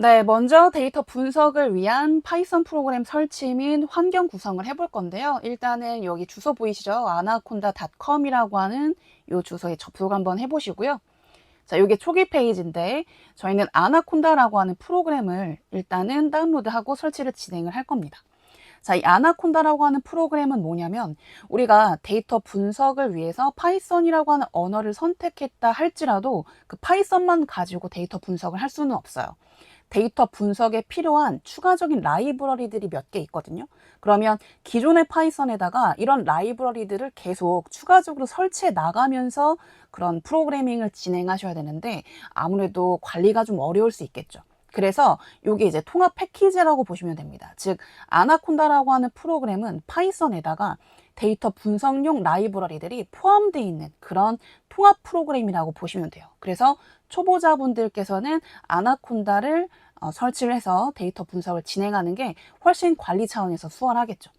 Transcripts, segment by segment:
네, 먼저 데이터 분석을 위한 파이썬 프로그램 설치 및 환경 구성을 해볼 건데요. 일단은 여기 주소 보이시죠? anaconda.com이라고 하는 이 주소에 접속 한번 해보시고요. 자, 이게 초기 페이지인데 저희는 아나콘다라고 하는 프로그램을 일단은 다운로드하고 설치를 진행을 할 겁니다. 자, 이 아나콘다라고 하는 프로그램은 뭐냐면 우리가 데이터 분석을 위해서 파이썬이라고 하는 언어를 선택했다 할지라도 그 파이썬만 가지고 데이터 분석을 할 수는 없어요. 데이터 분석에 필요한 추가적인 라이브러리들이 몇 개 있거든요. 그러면 기존의 파이썬에다가 이런 라이브러리들을 계속 추가적으로 설치해 나가면서 그런 프로그래밍을 진행하셔야 되는데 아무래도 관리가 좀 어려울 수 있겠죠. 그래서 이게 이제 통합 패키지라고 보시면 됩니다. 즉 아나콘다라고 하는 프로그램은 파이썬에다가 데이터 분석용 라이브러리들이 포함되어 있는 그런 통합 프로그램이라고 보시면 돼요. 그래서 초보자분들께서는 아나콘다를 설치를 해서 데이터 분석을 진행하는 게 훨씬 관리 차원에서 수월하겠죠.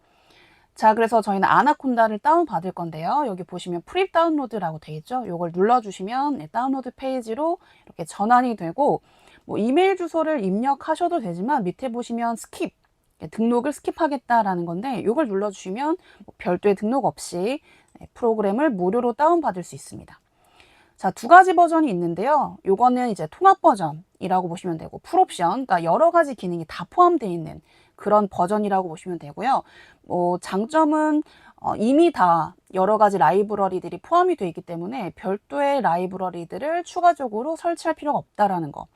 자, 그래서 저희는 아나콘다를 다운받을 건데요. 여기 보시면 프리 다운로드라고 되어 있죠. 이걸 눌러주시면 다운로드 페이지로 이렇게 전환이 되고 뭐 이메일 주소를 입력하셔도 되지만 밑에 보시면 스킵, 등록을 스킵하겠다라는 건데 이걸 눌러주시면 뭐 별도의 등록 없이 프로그램을 무료로 다운받을 수 있습니다. 자, 두 가지 버전이 있는데요. 요거는 이제 통합 버전이라고 보시면 되고 풀옵션, 그러니까 여러 가지 기능이 다 포함되어 있는 그런 버전이라고 보시면 되고요. 장점은 이미 다 여러 가지 라이브러리들이 포함이 되어 있기 때문에 별도의 라이브러리들을 추가적으로 설치할 필요가 없다라는 거.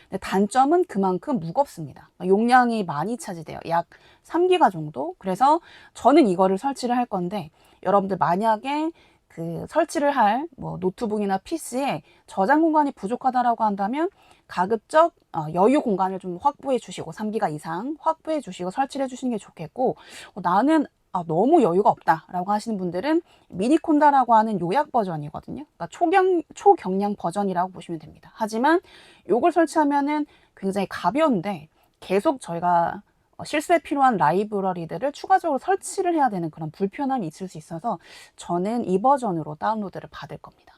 근데 단점은 그만큼 무겁습니다. 용량이 많이 차지돼요. 약 3기가 정도. 그래서 저는 이거를 설치를 할 건데 여러분들 만약에 그 설치를 할 뭐 노트북이나 PC에 저장 공간이 부족하다라고 한다면 가급적 여유 공간을 좀 확보해 주시고 3기가 이상 확보해 주시고 설치를 해 주시는 게 좋겠고 나는 너무 여유가 없다라고 하시는 분들은 미니콘다라고 하는 요약 버전이거든요. 그러니까 초경량 버전이라고 보시면 됩니다. 하지만 요걸 설치하면은 굉장히 가벼운데 계속 저희가 실습에 필요한 라이브러리들을 추가적으로 설치를 해야 되는 그런 불편함이 있을 수 있어서 저는 이 버전으로 다운로드를 받을 겁니다.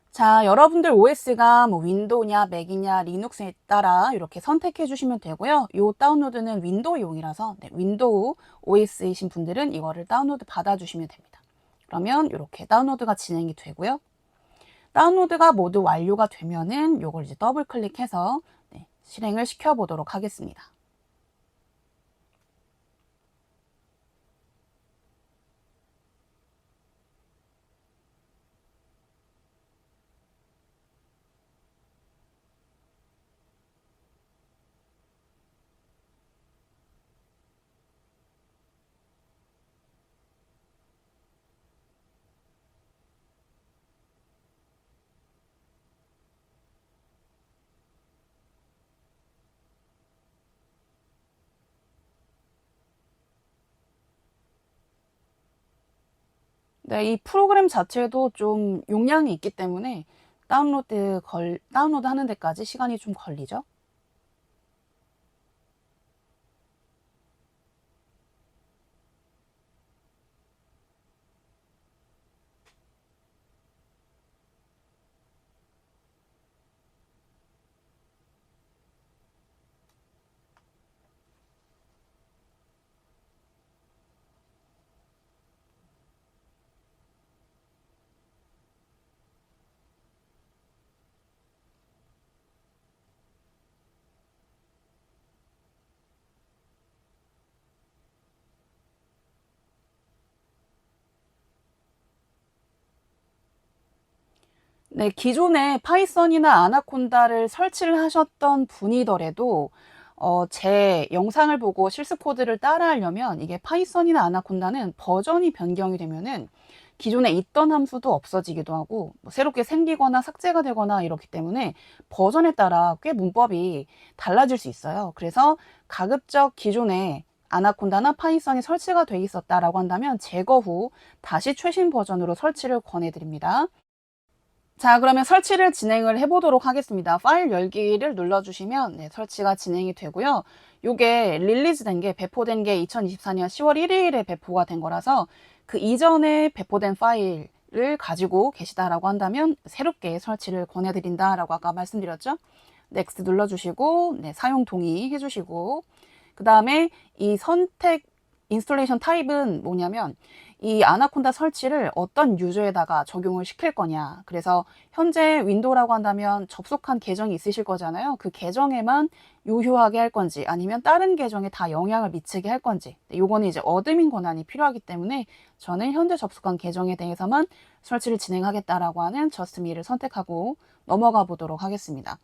자, 여러분들 OS가 뭐 윈도우냐 맥이냐 리눅스에 따라 이렇게 선택해 주시면 되고요. 이 다운로드는 윈도우용이라서 윈도우 OS이신 분들은 이거를 다운로드 받아 주시면 됩니다. 그러면 이렇게 다운로드가 진행이 되고요. 다운로드가 모두 완료가 되면은 이걸 이제 더블 클릭해서 실행을 시켜 보도록 하겠습니다. 네, 이 프로그램 자체도 좀 용량이 있기 때문에 다운로드 하는 데까지 시간이 좀 걸리죠. 네, 기존에 파이썬이나 아나콘다를 설치를 하셨던 분이더라도 제 영상을 보고 실습 코드를 따라하려면 이게 파이썬이나 아나콘다는 버전이 변경이 되면은 기존에 있던 함수도 없어지기도 하고 뭐 새롭게 생기거나 삭제가 되거나 이렇기 때문에 버전에 따라 꽤 문법이 달라질 수 있어요. 그래서 가급적 기존에 아나콘다나 파이썬이 설치가 돼 있었다라고 한다면 제거 후 다시 최신 버전으로 설치를 권해드립니다. 자, 그러면 설치를 진행을 해 보도록 하겠습니다. 파일 열기를 눌러주시면 설치가 진행이 되고요. 요게 릴리즈 된 게 배포된 게 2024년 10월 1일에 배포가 된 거라서 그 이전에 배포된 파일을 가지고 계시다라고 한다면 새롭게 설치를 권해드린다라고 아까 말씀드렸죠. 넥스트 눌러주시고 네, 사용 동의 해주시고 그 다음에 이 선택 인스톨레이션 타입은 뭐냐면 이 아나콘다 설치를 어떤 유저에다가 적용을 시킬 거냐. 그래서 현재 윈도우라고 한다면 접속한 계정이 있으실 거잖아요. 그 계정에만 유효하게 할 건지 아니면 다른 계정에 다 영향을 미치게 할 건지 요거는 이제 어드민 권한이 필요하기 때문에 저는 현재 접속한 계정에 대해서만 설치를 진행하겠다라고 하는 저스트미를 선택하고 넘어가 보도록 하겠습니다.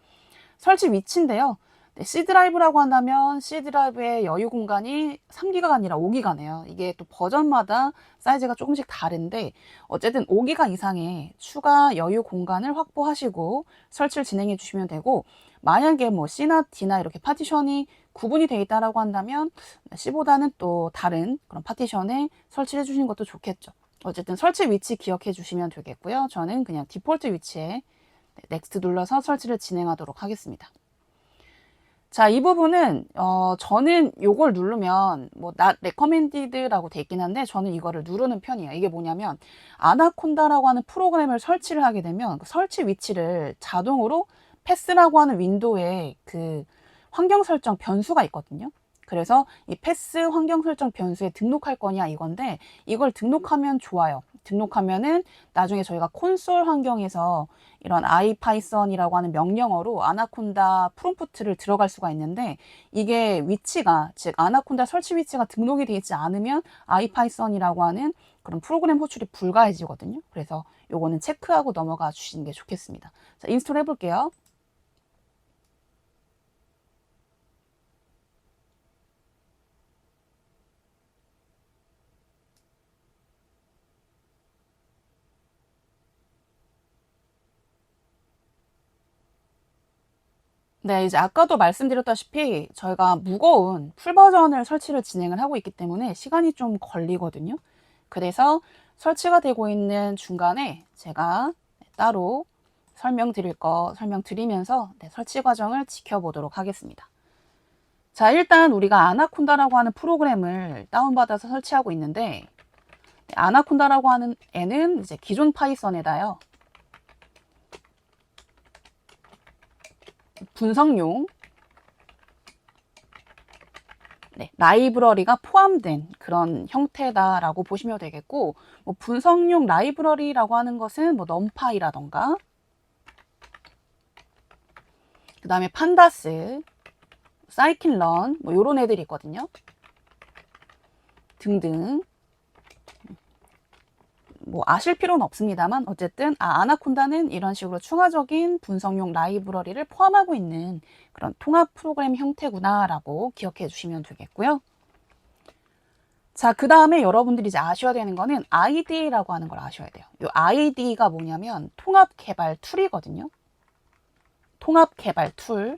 설치 위치인데요. 네, C 드라이브라고 한다면 C 드라이브의 여유 공간이 3기가가 아니라 5기가네요. 이게 또 버전마다 사이즈가 조금씩 다른데 어쨌든 5기가 이상의 추가 여유 공간을 확보하시고 설치를 진행해 주시면 되고 만약에 뭐 C나 D나 이렇게 파티션이 구분이 되어 있다라고 한다면 C보다는 또 다른 그런 파티션에 설치를 해 주시는 것도 좋겠죠. 어쨌든 설치 위치 기억해 주시면 되겠고요. 저는 그냥 디폴트 위치에 넥스트 눌러서 설치를 진행하도록 하겠습니다. 자, 이 부분은 저는 요걸 누르면 뭐 not recommended라고 돼 있긴 한데 저는 이거를 누르는 편이에요. 이게 뭐냐면 아나콘다라고 하는 프로그램을 설치를 하게 되면 그 설치 위치를 자동으로 패스라고 하는 윈도우에 그 환경 설정 변수가 있거든요. 그래서 이 패스 환경 설정 변수에 등록할 거냐 이건데 이걸 등록하면 좋아요. 등록하면은 나중에 저희가 콘솔 환경에서 이런 아이파이썬이라고 하는 명령어로 아나콘다 프롬프트를 들어갈 수가 있는데 이게 위치가 즉 아나콘다 설치 위치가 등록이 되어 있지 않으면 아이파이썬이라고 하는 그런 프로그램 호출이 불가해지거든요. 그래서 요거는 체크하고 넘어가 주시는 게 좋겠습니다. 자, 인스톨 해볼게요. 네, 이제 아까도 말씀드렸다시피 저희가 무거운 풀 버전을 설치를 진행을 하고 있기 때문에 시간이 좀 걸리거든요. 그래서 설치가 되고 있는 중간에 제가 따로 설명드리면서 설치 과정을 지켜보도록 하겠습니다. 자, 일단 우리가 아나콘다라고 하는 프로그램을 다운받아서 설치하고 있는데 아나콘다라고 하는 애는 이제 기존 파이썬에다요. 분석용 라이브러리가 포함된 그런 형태다라고 보시면 되겠고 뭐 분석용 라이브러리라고 하는 것은 뭐 넘파이라던가 그 다음에 판다스, 사이킨런 뭐 요런 애들이 있거든요. 등등 뭐 아실 필요는 없습니다만 어쨌든 아나콘다는 이런 식으로 추가적인 분석용 라이브러리를 포함하고 있는 그런 통합 프로그램 형태구나 라고 기억해 주시면 되겠고요. 자, 그 다음에 여러분들이 이제 아셔야 되는 거는 IDE라고 하는 걸 아셔야 돼요. 이 IDE가 뭐냐면 통합 개발 툴이거든요. 통합 개발 툴.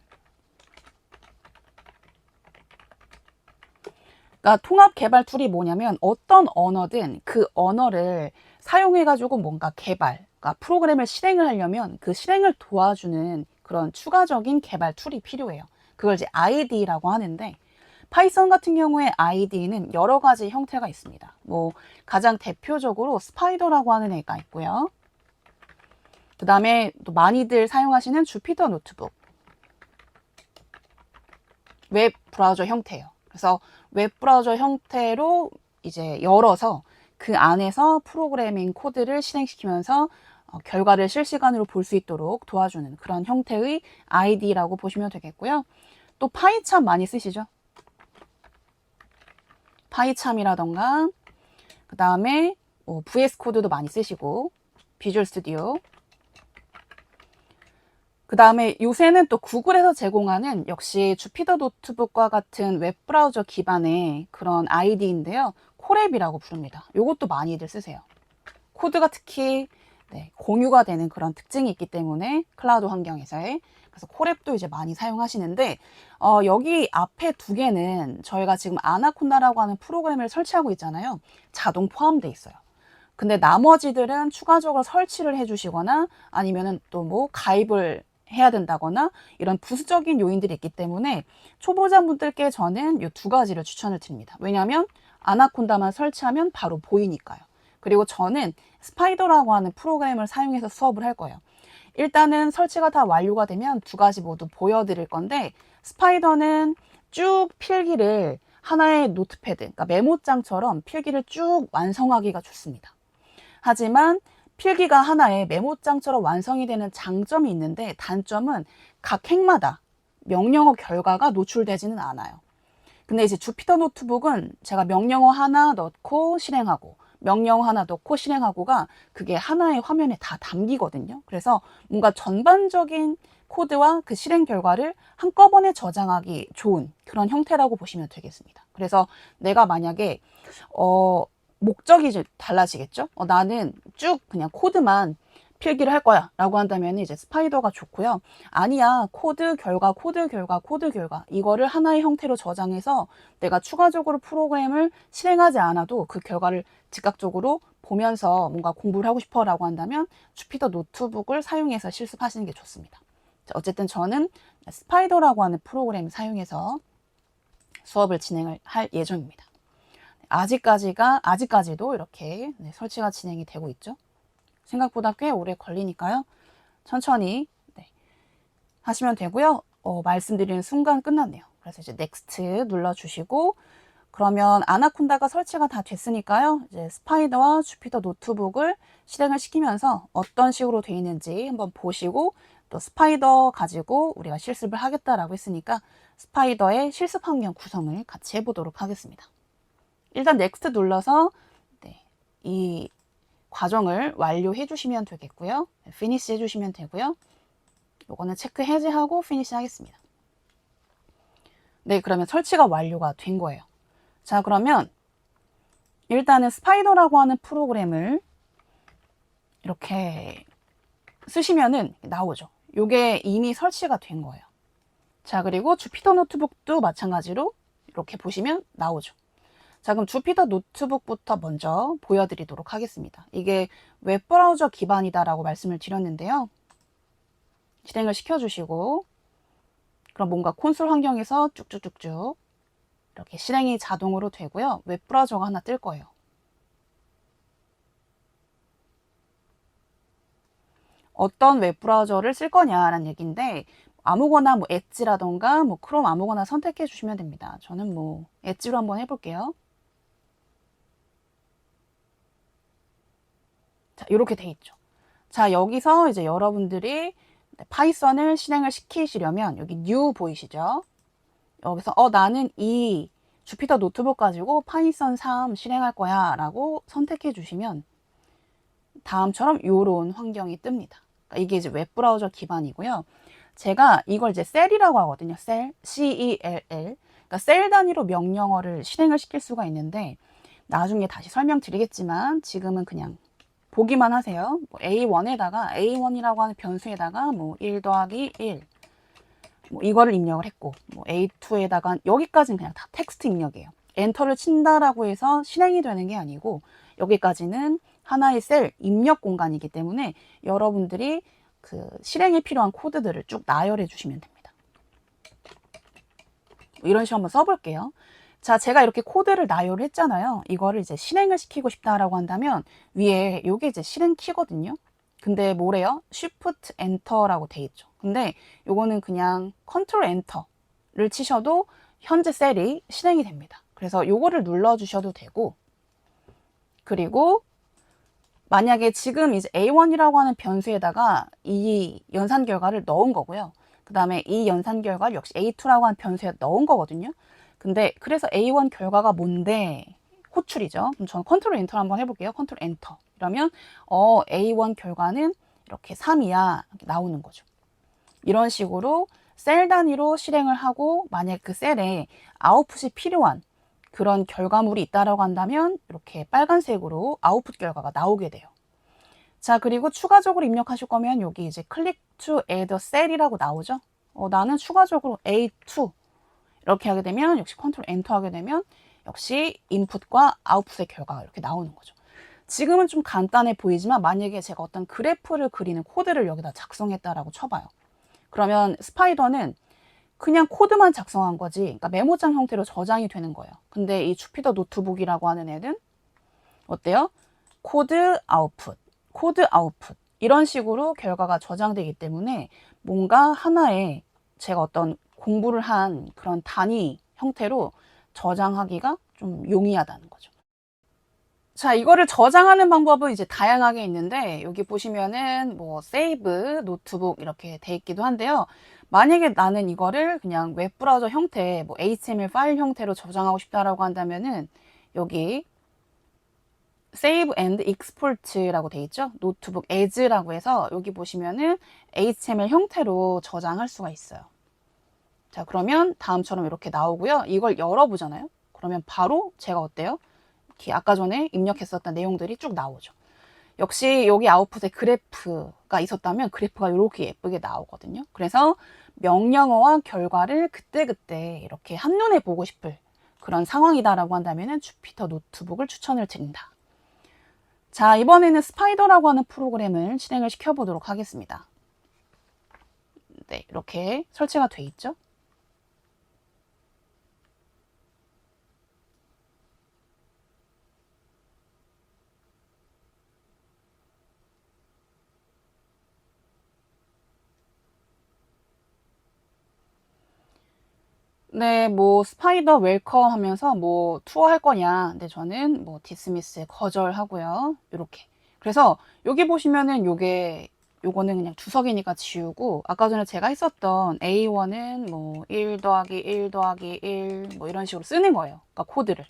그러니까 통합 개발 툴이 뭐냐면 어떤 언어든 그 언어를 사용해가지고 뭔가 개발, 그러니까 프로그램을 실행을 하려면 그 실행을 도와주는 그런 추가적인 개발 툴이 필요해요. 그걸 이제 IDE라고 하는데 파이썬 같은 경우에 IDE는 여러 가지 형태가 있습니다. 뭐 가장 대표적으로 스파이더라고 하는 애가 있고요. 그 다음에 또 많이들 사용하시는 주피터 노트북. 웹 브라우저 형태예요. 그래서 웹 브라우저 형태로 이제 열어서 그 안에서 프로그래밍 코드를 실행시키면서 결과를 실시간으로 볼 수 있도록 도와주는 그런 형태의 IDE라고 보시면 되겠고요. 또 파이참 많이 쓰시죠? 파이참이라던가 그 다음에 VS 코드도 많이 쓰시고 비주얼 스튜디오 그 다음에 요새는 또 구글에서 제공하는 역시 주피터 노트북과 같은 웹브라우저 기반의 그런 IDE인데요. 코랩이라고 부릅니다. 요것도 많이들 쓰세요. 코드가 특히 공유가 되는 그런 특징이 있기 때문에 클라우드 환경에서의 그래서 코랩도 이제 많이 사용하시는데 여기 앞에 두 개는 저희가 지금 아나콘다라고 하는 프로그램을 설치하고 있잖아요. 자동 포함되어 있어요. 근데 나머지들은 추가적으로 설치를 해주시거나 아니면은 또 뭐 가입을 해야 된다거나 이런 부수적인 요인들이 있기 때문에 초보자분들께 저는 이 두 가지를 추천을 드립니다. 왜냐하면 아나콘다만 설치하면 바로 보이니까요. 그리고 저는 스파이더라고 하는 프로그램을 사용해서 수업을 할 거예요. 일단은 설치가 다 완료가 되면 두 가지 모두 보여드릴 건데, 스파이더는 쭉 필기를 하나의 노트패드, 그러니까 메모장처럼 필기를 쭉 완성하기가 좋습니다. 하지만 필기가 하나의 메모장처럼 완성이 되는 장점이 있는데, 단점은 각 행마다 명령어 결과가 노출되지는 않아요. 근데 이제 주피터 노트북은 제가 명령어 하나 넣고 실행하고 명령어 하나 넣고 실행하고가 그게 하나의 화면에 다 담기거든요. 그래서 뭔가 전반적인 코드와 그 실행 결과를 한꺼번에 저장하기 좋은 그런 형태라고 보시면 되겠습니다. 그래서 내가 만약에 목적이 좀 달라지겠죠? 나는 쭉 그냥 코드만 필기를 할 거야 라고 한다면 이제 스파이더가 좋고요. 아니야, 코드 결과 이거를 하나의 형태로 저장해서 내가 추가적으로 프로그램을 실행하지 않아도 그 결과를 즉각적으로 보면서 뭔가 공부를 하고 싶어 라고 한다면 주피터 노트북을 사용해서 실습하시는 게 좋습니다. 자, 어쨌든 저는 스파이더라고 하는 프로그램을 사용해서 수업을 진행을 할 예정입니다. 아직까지도 이렇게 설치가 진행이 되고 있죠. 생각보다 꽤 오래 걸리니까요. 천천히 하시면 되고요. 말씀드리는 순간 끝났네요. 그래서 이제 넥스트 눌러주시고, 그러면 아나콘다가 설치가 다 됐으니까요. 이제 스파이더와 주피터 노트북을 실행을 시키면서 어떤 식으로 되어 있는지 한번 보시고, 또 스파이더 가지고 우리가 실습을 하겠다라고 했으니까 스파이더의 실습 환경 구성을 같이 해보도록 하겠습니다. 일단 넥스트 눌러서 이 과정을 완료해 주시면 되겠고요. 피니시 해주시면 되고요. 요거는 체크 해제하고 피니시 하겠습니다. 네, 그러면 설치가 완료가 된 거예요. 자, 그러면 일단은 스파이더라고 하는 프로그램을 이렇게 쓰시면은 나오죠. 요게 이미 설치가 된 거예요. 자, 그리고 주피터 노트북도 마찬가지로 이렇게 보시면 나오죠. 자, 그럼 주피터 노트북부터 먼저 보여드리도록 하겠습니다. 이게 웹브라우저 기반이다라고 말씀을 드렸는데요. 실행을 시켜주시고, 그럼 뭔가 콘솔 환경에서 쭉쭉쭉쭉 이렇게 실행이 자동으로 되고요. 웹브라우저가 하나 뜰 거예요. 어떤 웹브라우저를 쓸 거냐라는 얘기인데, 아무거나 뭐 엣지라던가 뭐 크롬 아무거나 선택해 주시면 됩니다. 저는 뭐 엣지로 한번 해볼게요. 자, 이렇게 돼 있죠. 자, 여기서 이제 여러분들이 파이썬을 실행을 시키시려면 여기 new 보이시죠? 여기서 나는 이 주피터 노트북 가지고 파이썬 3 실행할 거야 라고 선택해 주시면 다음처럼 이런 환경이 뜹니다. 그러니까 이게 이제 웹브라우저 기반이고요. 제가 이걸 이제 셀이라고 하거든요. 셀, CELL. 그러니까 셀 단위로 명령어를 실행을 시킬 수가 있는데 나중에 다시 설명드리겠지만 지금은 그냥 보기만 하세요. 뭐 A1에다가 A1이라고 하는 변수에다가 뭐 1 더하기 1 뭐 이거를 입력을 했고, 뭐 A2에다가 여기까지는 그냥 다 텍스트 입력이에요. 엔터를 친다라고 해서 실행이 되는 게 아니고 여기까지는 하나의 셀 입력 공간이기 때문에 여러분들이 그 실행에 필요한 코드들을 쭉 나열해 주시면 됩니다. 이런 식으로 한번 써볼게요. 자, 제가 이렇게 코드를 나열을 했잖아요. 이거를 이제 실행을 시키고 싶다라고 한다면 위에 요게 이제 실행 키거든요. 근데 뭐래요? Shift Enter라고 돼 있죠. 근데 요거는 그냥 Ctrl Enter를 치셔도 현재 셀이 실행이 됩니다. 그래서 요거를 눌러주셔도 되고, 그리고 만약에 지금 이제 A1이라고 하는 변수에다가 이 연산 결과를 넣은 거고요. 그 다음에 이 연산 결과를 역시 A2라고 하는 변수에 넣은 거거든요. 근데 그래서 A1 결과가 뭔데 호출이죠. 그럼 저는 컨트롤 엔터 한번 해볼게요. 컨트롤 엔터. 이러면 A1 결과는 이렇게 3이야 이렇게 나오는 거죠. 이런 식으로 셀 단위로 실행을 하고 만약 그 셀에 아웃풋이 필요한 그런 결과물이 있다라고 한다면 이렇게 빨간색으로 아웃풋 결과가 나오게 돼요. 자, 그리고 추가적으로 입력하실 거면 여기 이제 click to add a cell이라고 나오죠. 나는 추가적으로 A2 이렇게 하게 되면 역시 컨트롤 엔터 하게 되면 역시 인풋과 아웃풋의 결과가 이렇게 나오는 거죠. 지금은 좀 간단해 보이지만 만약에 제가 어떤 그래프를 그리는 코드를 여기다 작성했다라고 쳐봐요. 그러면 스파이더는 그냥 코드만 작성한 거지, 그러니까 메모장 형태로 저장이 되는 거예요. 근데 이 주피터 노트북이라고 하는 애는 어때요? 코드 아웃풋, 코드 아웃풋, 이런 식으로 결과가 저장되기 때문에 뭔가 하나의 제가 어떤 공부를 한 그런 단위 형태로 저장하기가 좀 용이하다는 거죠. 자, 이거를 저장하는 방법은 이제 다양하게 있는데 여기 보시면은 뭐 세이브, 노트북 이렇게 돼 있기도 한데요. 만약에 나는 이거를 그냥 웹브라우저 형태, 뭐 HTML 파일 형태로 저장하고 싶다라고 한다면은 여기 Save and Export라고 돼 있죠. 노트북 as라고 해서 여기 보시면은 HTML 형태로 저장할 수가 있어요. 자, 그러면 다음처럼 이렇게 나오고요. 이걸 열어보잖아요. 그러면 바로 제가 어때요? 이렇게 아까 전에 입력했었던 내용들이 쭉 나오죠. 역시 여기 아웃풋에 그래프가 있었다면 그래프가 이렇게 예쁘게 나오거든요. 그래서 명령어와 결과를 그때그때 이렇게 한눈에 보고 싶을 그런 상황이다라고 한다면 주피터 노트북을 추천을 드린다. 자, 이번에는 스파이더라고 하는 프로그램을 실행을 시켜보도록 하겠습니다. 네, 이렇게 설치가 돼 있죠. 네, 뭐 스파이더 웰컴 하면서 뭐 투어 할 거냐. 근데 저는 뭐 디스미스 거절하고요. 이렇게. 그래서 여기 보시면은 요거는 그냥 주석이니까 지우고 아까 전에 제가 했었던 A1은 뭐 1 더하기 1 더하기 1 뭐 이런 식으로 쓰는 거예요. 그러니까 코드를.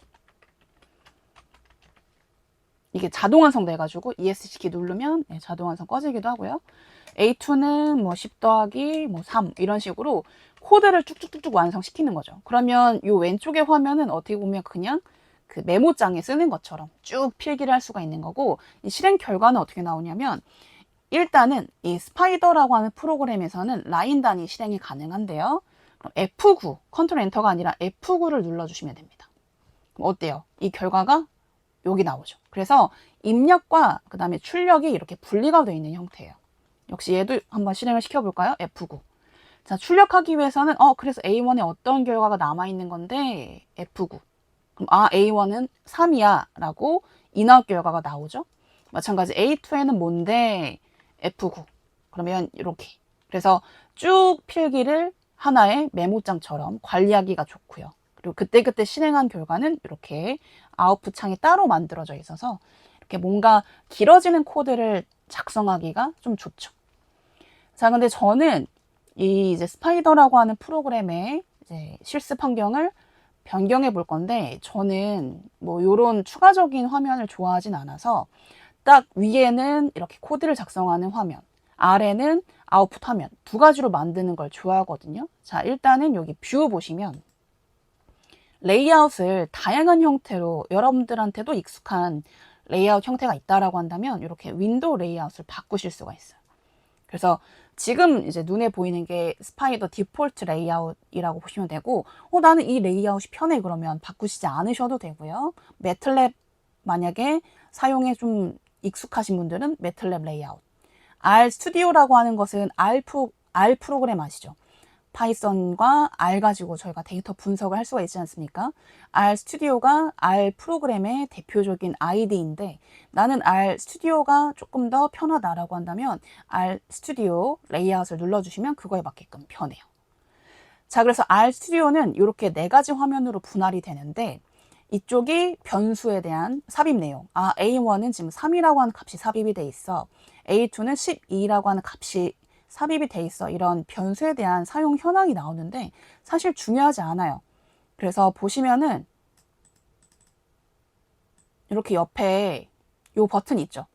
이게 자동 완성돼 가지고 ESC 키 누르면 네, 자동 완성 꺼지기도 하고요. A2는 뭐 10 더하기 뭐 3 이런 식으로 코드를 쭉쭉쭉쭉 완성시키는 거죠. 그러면 요 왼쪽의 화면은 어떻게 보면 그냥 그 메모장에 쓰는 것처럼 쭉 필기를 할 수가 있는 거고 이 실행 결과는 어떻게 나오냐면 일단은 이 스파이더라고 하는 프로그램에서는 라인 단위 실행이 가능한데요. 그럼 F9, 컨트롤 엔터가 아니라 F9를 눌러주시면 됩니다. 그럼 어때요? 이 결과가 여기 나오죠. 그래서 입력과 그 다음에 출력이 이렇게 분리가 되어 있는 형태예요. 역시 얘도 한번 실행을 시켜볼까요? F9. 자, 출력하기 위해서는 그래서 A1에 어떤 결과가 남아있는 건데 F9. 그럼 A1은 3이야 라고 인아웃 결과가 나오죠. 마찬가지 A2에는 뭔데 F9. 그러면 이렇게. 그래서 쭉 필기를 하나의 메모장처럼 관리하기가 좋고요. 그리고 그때그때 실행한 결과는 이렇게 아웃풋 창이 따로 만들어져 있어서 이렇게 뭔가 길어지는 코드를 작성하기가 좀 좋죠. 자, 근데 저는 이 이제 스파이더라고 하는 프로그램의 이제 실습 환경을 변경해 볼 건데 저는 뭐 요런 추가적인 화면을 좋아하진 않아서 딱 위에는 이렇게 코드를 작성하는 화면, 아래는 아웃풋 화면 두 가지로 만드는 걸 좋아하거든요. 자, 일단은 여기 뷰 보시면 레이아웃을 다양한 형태로 여러분들한테도 익숙한 레이아웃 형태가 있다라고 한다면 이렇게 윈도우 레이아웃을 바꾸실 수가 있어요. 그래서 지금 이제 눈에 보이는 게 스파이더 디폴트 레이아웃이라고 보시면 되고 나는 이 레이아웃이 편해 그러면 바꾸시지 않으셔도 되고요. 매틀랩 만약에 사용에 좀 익숙하신 분들은 매틀랩 레이아웃. R 스튜디오라고 하는 것은 R 프로그램 아시죠? 파이썬과 R 가지고 저희가 데이터 분석을 할 수가 있지 않습니까? R 스튜디오가 R 프로그램의 대표적인 아이디인데 나는 R 스튜디오가 조금 더 편하다라고 한다면 R 스튜디오 레이아웃을 눌러주시면 그거에 맞게끔 편해요. 자, 그래서 R 스튜디오는 이렇게 네 가지 화면으로 분할이 되는데 이쪽이 변수에 대한 삽입 내용. A1은 지금 3이라고 하는 값이 삽입이 돼 있어. A2는 12라고 하는 값이 삽입이 돼 있어. 이런 변수에 대한 사용 현황이 나오는데 사실 중요하지 않아요. 그래서 보시면은 이렇게 옆에 요 버튼 있죠.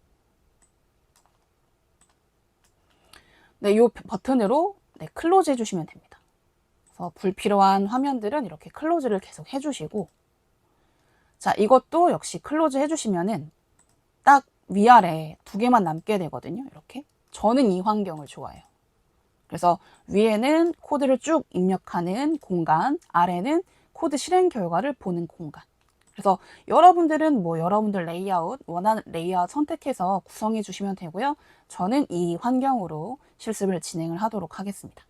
네, 요 버튼으로 클로즈 해주시면 됩니다. 그래서 불필요한 화면들은 이렇게 클로즈를 계속 해주시고 자, 이것도 역시 클로즈 해주시면은 딱 위아래 두 개만 남게 되거든요. 이렇게. 저는 이 환경을 좋아해요. 그래서 위에는 코드를 쭉 입력하는 공간, 아래는 코드 실행 결과를 보는 공간. 그래서 여러분들은 뭐 여러분들 레이아웃, 원하는 레이아웃 선택해서 구성해 주시면 되고요. 저는 이 환경으로 실습을 진행을 하도록 하겠습니다.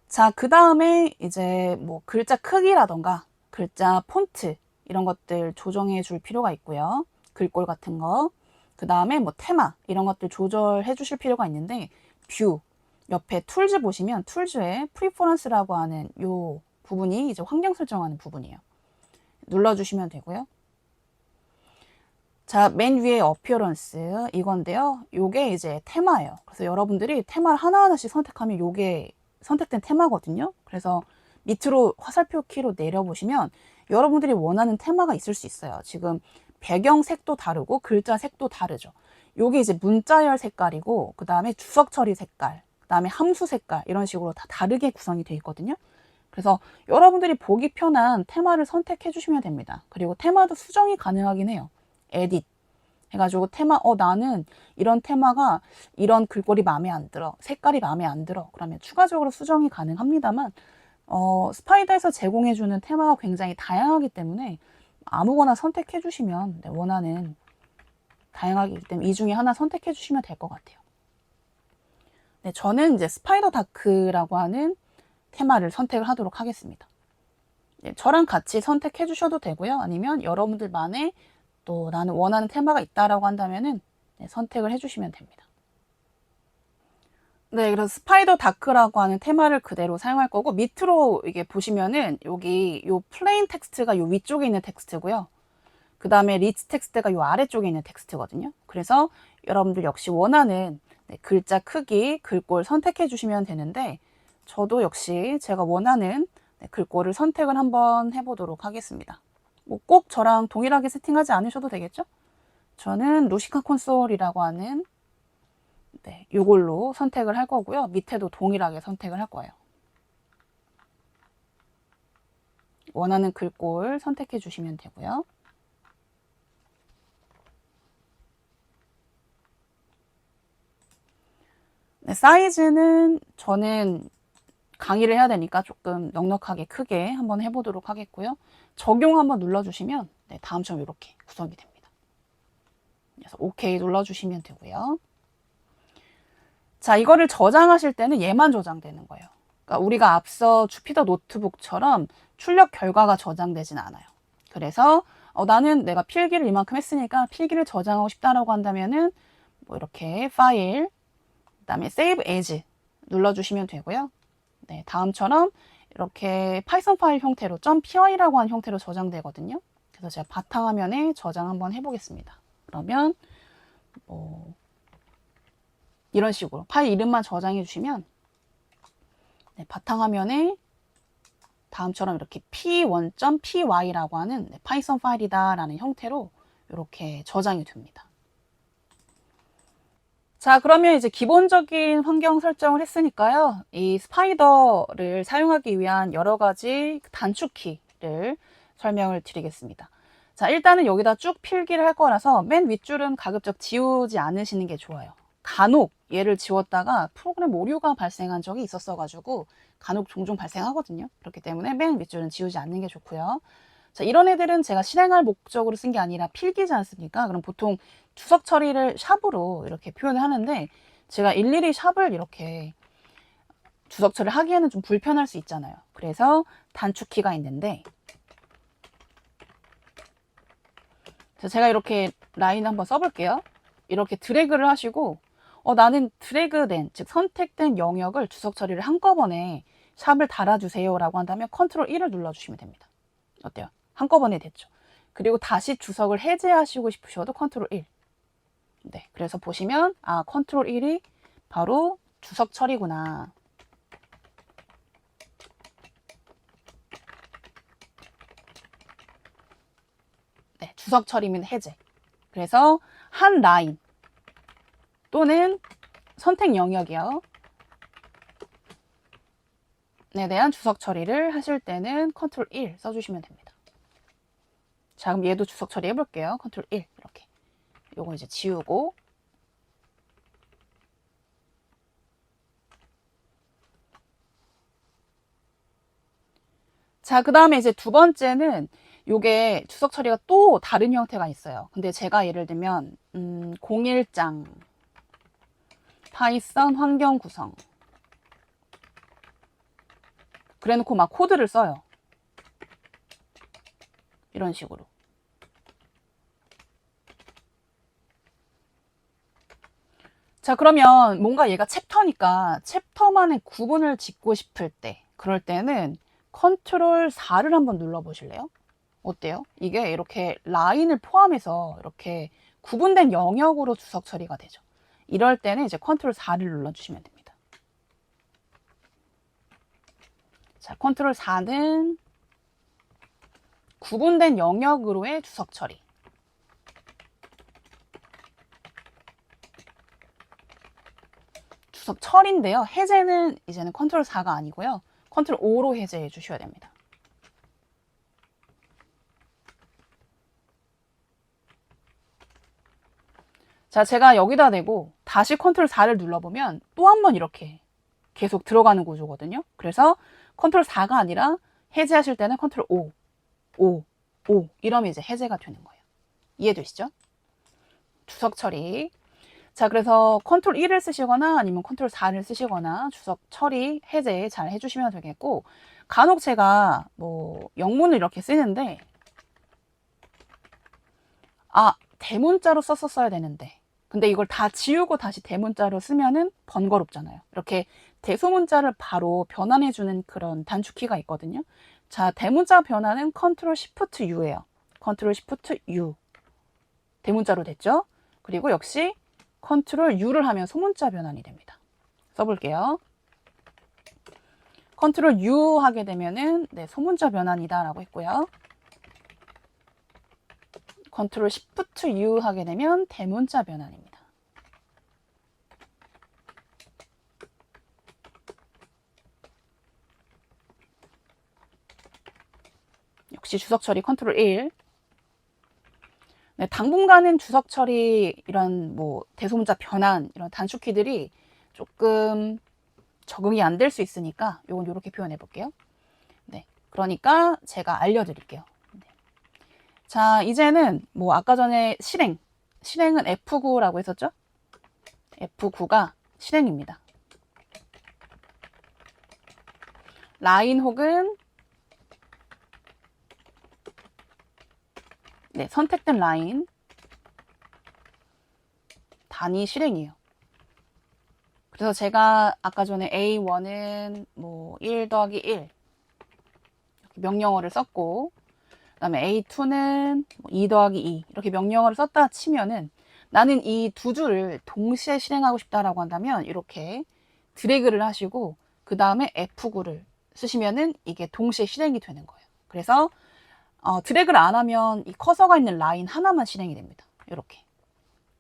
자, 그 다음에 이제 뭐 글자 크기라던가 글자 폰트 이런 것들 조정해 줄 필요가 있고요. 글꼴 같은 거. 그 다음에 뭐 테마 이런 것들 조절해 주실 필요가 있는데 뷰 옆에 툴즈 보시면 툴즈에 프리퍼런스라고 하는 요 부분이 이제 환경 설정하는 부분이에요. 눌러주시면 되고요. 자, 맨 위에 어피어런스 이건데요. 요게 이제 테마예요. 그래서 여러분들이 테마를 하나하나씩 선택하면 요게 선택된 테마거든요. 그래서 밑으로 화살표 키로 내려보시면 여러분들이 원하는 테마가 있을 수 있어요. 지금 배경 색도 다르고 글자 색도 다르죠. 요게 이제 문자열 색깔이고 그 다음에 주석 처리 색깔, 그 다음에 함수 색깔 이런 식으로 다 다르게 구성이 되어 있거든요. 그래서 여러분들이 보기 편한 테마를 선택해 주시면 됩니다. 그리고 테마도 수정이 가능하긴 해요. 에딧 해가지고 테마 나는 이런 테마가 이런 글꼴이 마음에 안 들어, 색깔이 마음에 안 들어, 그러면 추가적으로 수정이 가능합니다만 스파이더에서 제공해주는 테마가 굉장히 다양하기 때문에 아무거나 선택해 주시면 원하는 다양하기 때문에 이 중에 하나 선택해 주시면 될 것 같아요. 네, 저는 이제 스파이더 다크라고 하는 테마를 선택을 하도록 하겠습니다. 네, 저랑 같이 선택해 주셔도 되고요. 아니면 여러분들만의 또 나는 원하는 테마가 있다라고 한다면은 네, 선택을 해주시면 됩니다. 네, 그래서 스파이더 다크라고 하는 테마를 그대로 사용할 거고 밑으로 이게 보시면은 여기 요 플레인 텍스트가 요 위쪽에 있는 텍스트고요. 그 다음에 리치 텍스트가 요 아래쪽에 있는 텍스트거든요. 그래서 여러분들 역시 원하는 네, 글자 크기, 글꼴 선택해 주시면 되는데 저도 역시 제가 원하는 네, 글꼴을 선택을 한번 해보도록 하겠습니다. 뭐 꼭 저랑 동일하게 세팅하지 않으셔도 되겠죠? 저는 루시카 콘솔이라고 하는 네, 요걸로 선택을 할 거고요. 밑에도 동일하게 선택을 할 거예요. 원하는 글꼴 선택해 주시면 되고요. 네, 사이즈는 저는 강의를 해야 되니까 조금 넉넉하게 크게 한번 해보도록 하겠고요. 적용 한번 눌러주시면 네, 다음처럼 이렇게 구성이 됩니다. 그래서 OK 눌러주시면 되고요. 자, 이거를 저장하실 때는 얘만 저장되는 거예요. 그러니까 우리가 앞서 주피터 노트북처럼 출력 결과가 저장되진 않아요. 그래서 나는 내가 필기를 이만큼 했으니까 필기를 저장하고 싶다라고 한다면은 뭐 이렇게 파일, 그다음에 Save As 눌러주시면 되고요. 네, 다음처럼 이렇게 파이썬 파일 형태로 .py라고 하는 형태로 저장되거든요. 그래서 제가 바탕화면에 저장 한번 해보겠습니다. 그러면 뭐 이런 식으로 파일 이름만 저장해 주시면 네, 바탕화면에 다음처럼 이렇게 p1.py라고 하는 네, 파이썬 파일이다 라는 형태로 이렇게 저장이 됩니다. 자, 그러면 이제 기본적인 환경 설정을 했으니까요. 이 스파이더를 사용하기 위한 여러 가지 단축키를 설명을 드리겠습니다. 자, 일단은 여기다 쭉 필기를 할 거라서 맨 윗줄은 가급적 지우지 않으시는 게 좋아요. 간혹 얘를 지웠다가 프로그램 오류가 발생한 적이 있었어가지고 간혹 종종 발생하거든요. 그렇기 때문에 맨 윗줄은 지우지 않는 게 좋고요. 자, 이런 애들은 제가 실행할 목적으로 쓴 게 아니라 필기지 않습니까? 그럼 보통 주석 처리를 샵으로 이렇게 표현을 하는데 제가 일일이 샵을 이렇게 주석 처리를 하기에는 좀 불편할 수 있잖아요. 그래서 단축키가 있는데 제가 이렇게 라인 한번 써볼게요. 이렇게 드래그를 하시고 나는 드래그된, 즉 선택된 영역을 주석 처리를 한꺼번에 샵을 달아주세요 라고 한다면 컨트롤 1을 눌러주시면 됩니다. 어때요? 한꺼번에 됐죠. 그리고 다시 주석을 해제하시고 싶으셔도 컨트롤 1. 네, 그래서 보시면 컨트롤 1이 바로 주석 처리구나. 네, 주석 처리면 해제. 그래서 한 라인 또는 선택 영역이요. 에 대한 주석 처리를 하실 때는 컨트롤 1 써주시면 됩니다. 자, 그럼 얘도 주석 처리 해볼게요. 컨트롤 1 이렇게. 요거 이제 지우고 자, 그 다음에 이제 두 번째는 요게 주석 처리가 또 다른 형태가 있어요. 근데 제가 예를 들면 01장 파이썬 환경 구성 그래놓고 막 코드를 써요. 이런 식으로. 자, 그러면 뭔가 얘가 챕터니까 챕터만의 구분을 짓고 싶을 때, 그럴 때는 컨트롤 4를 한번 눌러보실래요? 어때요? 이게 이렇게 라인을 포함해서 이렇게 구분된 영역으로 주석 처리가 되죠. 이럴 때는 이제 컨트롤 4를 눌러주시면 됩니다. 자, 컨트롤 4는 구분된 영역으로의 주석 처리. 주석 처리인데요. 해제는 이제는 컨트롤 4가 아니고요. 컨트롤 5로 해제해 주셔야 됩니다. 자, 제가 여기다 대고 다시 컨트롤 4를 눌러보면 또 한 번 이렇게 계속 들어가는 구조거든요. 그래서 컨트롤 4가 아니라 해제하실 때는 컨트롤 5, 5, 5 이러면 이제 해제가 되는 거예요. 이해되시죠? 주석 처리. 자, 그래서 컨트롤 1을 쓰시거나 아니면 컨트롤 4를 쓰시거나 주석 처리, 해제 잘 해주시면 되겠고, 간혹 제가 뭐 영문을 이렇게 쓰는데 대문자로 썼었어야 되는데, 근데 이걸 다 지우고 다시 대문자로 쓰면은 번거롭잖아요. 이렇게 대소문자를 바로 변환해주는 그런 단축키가 있거든요. 자, 대문자 변환은 컨트롤 시프트 U예요. 컨트롤 시프트 U. 대문자로 됐죠? 그리고 역시 컨트롤 U를 하면 소문자 변환이 됩니다. 써볼게요. 컨트롤 U 하게 되면은 네, 소문자 변환이다 라고 했고요. 컨트롤 시프트 U 하게 되면 대문자 변환입니다. 역시 주석 처리 컨트롤 1. 네, 당분간은 주석 처리 이런 뭐 대소문자 변환 이런 단축키들이 조금 적응이 안 될 수 있으니까 이건 이렇게 표현해 볼게요. 네, 그러니까 제가 알려드릴게요. 네. 자, 이제는 뭐 아까 전에 실행은 F9라고 했었죠? F9가 실행입니다. 라인 혹은 네, 선택된 라인 단위 실행이에요. 그래서 제가 아까 전에 A1은 뭐 1 더하기 1 이렇게 명령어를 썼고, 그 다음에 A2는 2 더하기 2 이렇게 명령어를 썼다 치면은 나는 이 두 줄을 동시에 실행하고 싶다라고 한다면 이렇게 드래그를 하시고 그 다음에 F9를 쓰시면은 이게 동시에 실행이 되는 거예요. 그래서 드래그를 안 하면 이 커서가 있는 라인 하나만 실행이 됩니다. 이렇게.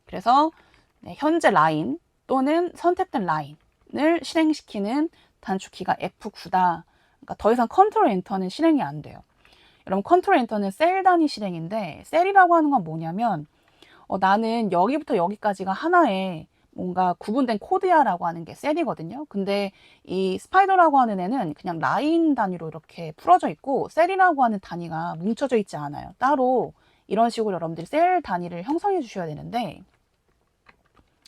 그래서 네, 현재 라인 또는 선택된 라인을 실행시키는 단축키가 F9다. 그러니까 더 이상 컨트롤 엔터는 실행이 안 돼요. 여러분 컨트롤 엔터는 셀 단위 실행인데 셀이라고 하는 건 뭐냐면 나는 여기부터 여기까지가 하나의 뭔가 구분된 코드야 라고 하는 게 셀이거든요. 근데 이 스파이더라고 하는 애는 그냥 라인 단위로 이렇게 풀어져 있고 셀이라고 하는 단위가 뭉쳐져 있지 않아요. 따로 이런 식으로 여러분들이 셀 단위를 형성해 주셔야 되는데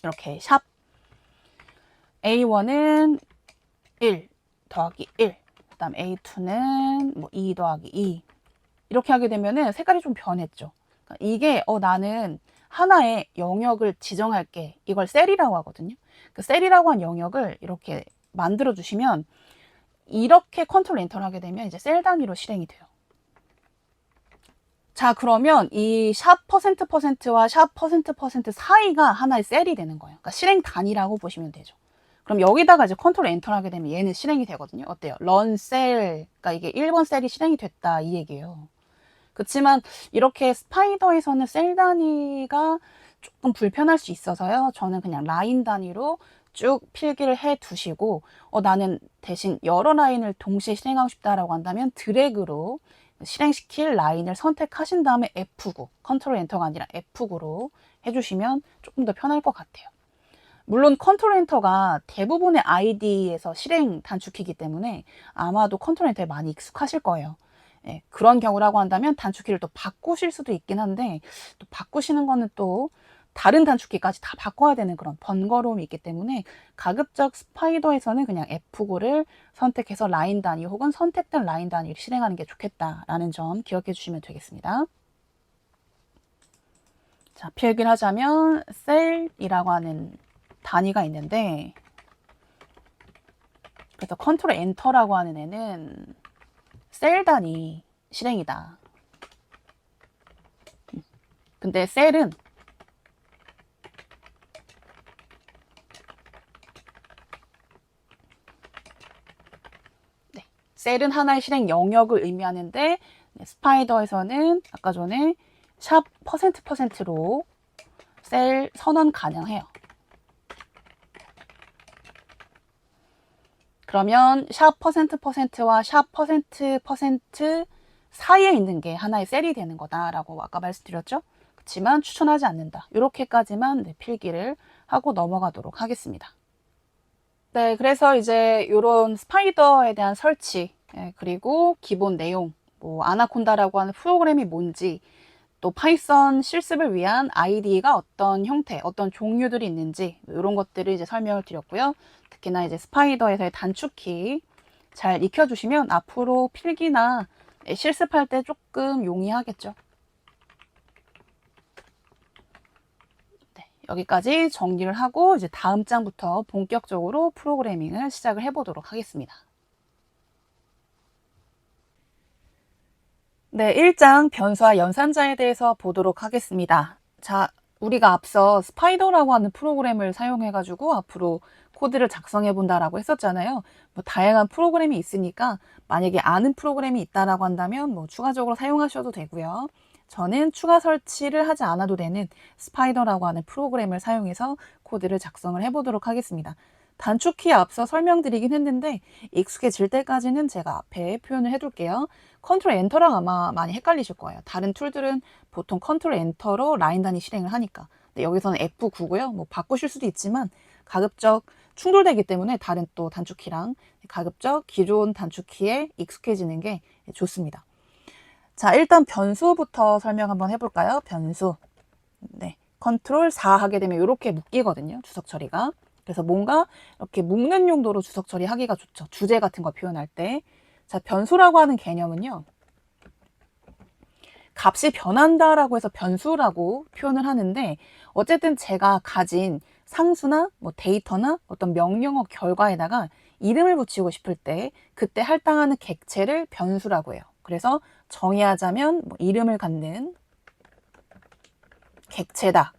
이렇게 샵 A1은 1 더하기 1 그 다음 A2는 뭐 2 더하기 2 이렇게 하게 되면은 색깔이 좀 변했죠. 그러니까 이게 나는 하나의 영역을 지정할게. 이걸 셀이라고 하거든요. 그 셀이라고 한 영역을 이렇게 만들어 주시면 이렇게 컨트롤 엔터를 하게 되면 이제 셀 단위로 실행이 돼요. 자, 그러면 이 샵 %%와 샵 %% 사이가 하나의 셀이 되는 거예요. 그러니까 실행 단위라고 보시면 되죠. 그럼 여기다가 이제 컨트롤 엔터를 하게 되면 얘는 실행이 되거든요. 어때요? 런 셀, 그러니까 이게 1번 셀이 실행이 됐다 이 얘기예요. 그렇지만 이렇게 스파이더에서는 셀 단위가 조금 불편할 수 있어서요. 저는 그냥 라인 단위로 쭉 필기를 해 두시고 나는 대신 여러 라인을 동시에 실행하고 싶다라고 한다면 드래그로 실행시킬 라인을 선택하신 다음에 F9, 컨트롤 엔터가 아니라 F9로 해주시면 조금 더 편할 것 같아요. 물론 컨트롤 엔터가 대부분의 ID에서 실행 단축키이기 때문에 아마도 컨트롤 엔터에 많이 익숙하실 거예요. 예, 그런 경우라고 한다면 단축키를 또 바꾸실 수도 있긴 한데 또 바꾸시는 거는 또 다른 단축키까지 다 바꿔야 되는 그런 번거로움이 있기 때문에 가급적 스파이더에서는 그냥 F9를 선택해서 라인 단위 혹은 선택된 라인 단위를 실행하는 게 좋겠다라는 점 기억해 주시면 되겠습니다. 자, 필기를 하자면 셀이라고 하는 단위가 있는데, 그래서 컨트롤 엔터라고 하는 애는 셀 단위 실행이다. 근데 셀은 셀은 하나의 실행 영역을 의미하는데, 스파이더에서는 아까 전에 샵 %%로 셀 선언 가능해요. 그러면 샵 %%와 샵 %% 사이에 있는 게 하나의 셀이 되는 거다라고 아까 말씀드렸죠? 그렇지만 추천하지 않는다. 이렇게까지만 필기를 하고 넘어가도록 하겠습니다. 네, 그래서 이제 이런 스파이더에 대한 설치, 그리고 기본 내용, 뭐 아나콘다라고 하는 프로그램이 뭔지, 또 파이썬 실습을 위한 IDE가 어떤 형태, 어떤 종류들이 있는지 이런 것들을 이제 설명을 드렸고요. 특히나 이제 스파이더에서의 단축키 잘 익혀주시면 앞으로 필기나 실습할 때 조금 용이하겠죠. 네, 여기까지 정리를 하고 이제 다음 장부터 본격적으로 프로그래밍을 시작을 해보도록 하겠습니다. 네, 1장 변수와 연산자에 대해서 보도록 하겠습니다. 자, 우리가 앞서 스파이더라고 하는 프로그램을 사용해가지고 앞으로 코드를 작성해 본다라고 했었잖아요. 뭐 다양한 프로그램이 있으니까 만약에 아는 프로그램이 있다라고 한다면 뭐 추가적으로 사용하셔도 되고요. 저는 추가 설치를 하지 않아도 되는 스파이더라고 하는 프로그램을 사용해서 코드를 작성을 해보도록 하겠습니다. 단축키에 앞서 설명드리긴 했는데 익숙해질 때까지는 제가 앞에 표현을 해둘게요. 컨트롤 엔터랑 아마 많이 헷갈리실 거예요. 다른 툴들은 보통 컨트롤 엔터로 라인 단위 실행을 하니까. 근데 여기서는 F9고요. 뭐 바꾸실 수도 있지만 가급적 충돌되기 때문에 다른 또 단축키랑 가급적 기존 단축키에 익숙해지는 게 좋습니다. 자, 일단 변수부터 설명 한번 해볼까요? 변수. 네, 컨트롤 4 하게 되면 이렇게 묶이거든요. 주석 처리가. 그래서 뭔가 이렇게 묶는 용도로 주석 처리하기가 좋죠. 주제 같은 거 표현할 때. 자, 변수라고 하는 개념은요. 값이 변한다라고 해서 변수라고 표현을 하는데 어쨌든 제가 가진 상수나 뭐 데이터나 어떤 명령어 결과에다가 이름을 붙이고 싶을 때 그때 할당하는 객체를 변수라고 해요. 그래서 정의하자면 뭐 이름을 갖는 객체다.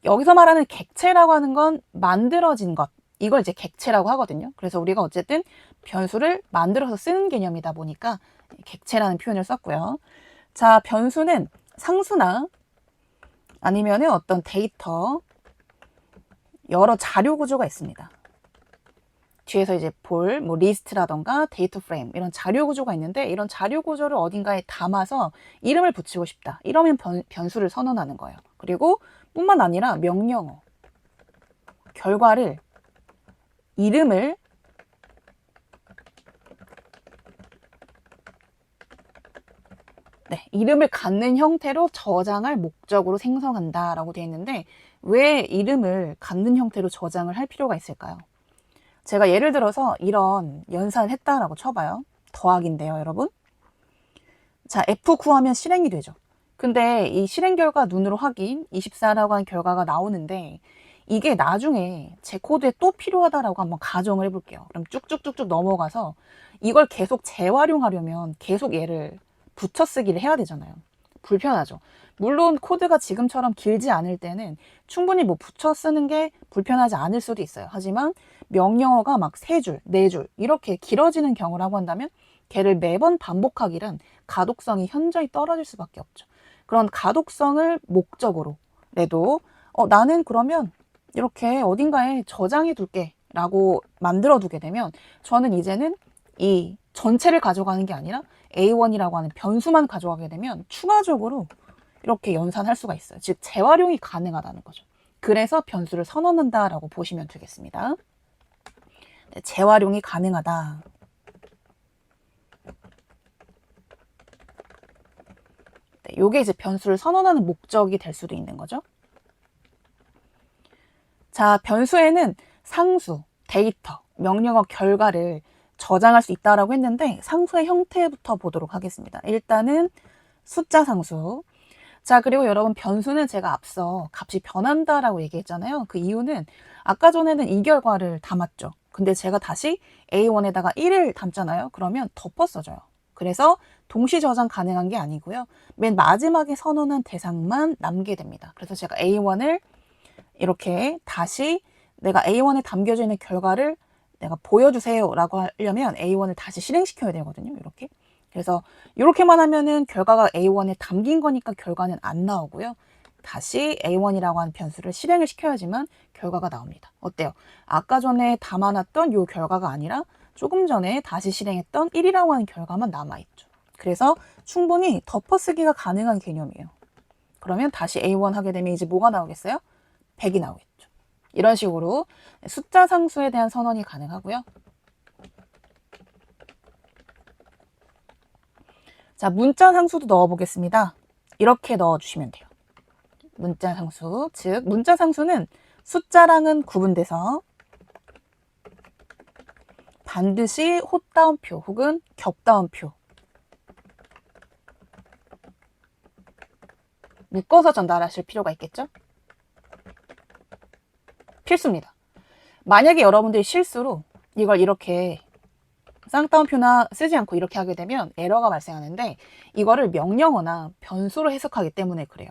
여기서 말하는 객체라고 하는 건 만들어진 것. 이걸 이제 객체라고 하거든요. 그래서 우리가 어쨌든 변수를 만들어서 쓰는 개념이다 보니까 객체라는 표현을 썼고요. 자, 변수는 상수나 아니면 어떤 데이터, 여러 자료 구조가 있습니다. 뒤에서 이제 볼, 뭐 리스트라던가 데이터 프레임 이런 자료 구조가 있는데 이런 자료 구조를 어딘가에 담아서 이름을 붙이고 싶다. 이러면 변수를 선언하는 거예요. 그리고 뿐만 아니라 명령어, 결과를 이름을 이름을 갖는 형태로 저장할 목적으로 생성한다라고 되어 있는데 왜 이름을 갖는 형태로 저장을 할 필요가 있을까요? 제가 예를 들어서 이런 연산을 했다라고 쳐봐요. 더하기인데요, 여러분. 자, F9 하면 실행이 되죠. 근데 이 실행 결과 눈으로 확인 24라고 한 결과가 나오는데 이게 나중에 제 코드에 또 필요하다라고 한번 가정을 해볼게요. 그럼 쭉쭉쭉쭉 넘어가서 이걸 계속 재활용하려면 계속 얘를 붙여 쓰기를 해야 되잖아요. 불편하죠. 물론 코드가 지금처럼 길지 않을 때는 충분히 뭐 붙여 쓰는 게 불편하지 않을 수도 있어요. 하지만 명령어가 막 3줄, 4줄 이렇게 길어지는 경우라고 한다면 걔를 매번 반복하기란 가독성이 현저히 떨어질 수밖에 없죠. 그런 가독성을 목적으로 내도 나는 그러면 이렇게 어딘가에 저장해 둘게 라고 만들어 두게 되면 저는 이제는 이 전체를 가져가는 게 아니라 A1이라고 하는 변수만 가져가게 되면 추가적으로 이렇게 연산할 수가 있어요. 즉 재활용이 가능하다는 거죠. 그래서 변수를 선언한다라고 보시면 되겠습니다. 네, 재활용이 가능하다. 네, 요게 이제 변수를 선언하는 목적이 될 수도 있는 거죠. 자, 변수에는 상수, 데이터, 명령어 결과를 저장할 수 있다라고 했는데 상수의 형태부터 보도록 하겠습니다. 일단은 숫자 상수. 자, 그리고 여러분 변수는 제가 앞서 값이 변한다라고 얘기했잖아요. 그 이유는 아까 전에는 이 결과를 담았죠. 근데 제가 다시 A1에다가 1을 담잖아요. 그러면 덮어 써져요. 그래서 동시 저장 가능한 게 아니고요. 맨 마지막에 선언한 대상만 남게 됩니다. 그래서 제가 A1을 이렇게 다시 내가 A1에 담겨져 있는 결과를 내가 보여주세요 라고 하려면 A1을 다시 실행시켜야 되거든요. 이렇게. 그래서 이렇게만 하면은 결과가 A1에 담긴 거니까 결과는 안 나오고요. 다시 A1이라고 하는 변수를 실행을 시켜야지만 결과가 나옵니다. 어때요? 아까 전에 담아놨던 이 결과가 아니라 조금 전에 다시 실행했던 1이라고 하는 결과만 남아있죠. 그래서 충분히 덮어쓰기가 가능한 개념이에요. 그러면 다시 A1 하게 되면 이제 뭐가 나오겠어요? 100이 나오겠죠. 이런 식으로 숫자 상수에 대한 선언이 가능하고요. 자, 문자 상수도 넣어보겠습니다. 이렇게 넣어주시면 돼요. 문자 상수, 즉 문자 상수는 숫자랑은 구분돼서 반드시 헛다운표 혹은 겹다운표 묶어서 전달하실 필요가 있겠죠? 필수입니다. 만약에 여러분들이 실수로 이걸 이렇게 쌍따옴표나 쓰지 않고 이렇게 하게 되면 에러가 발생하는데 이거를 명령어나 변수로 해석하기 때문에 그래요.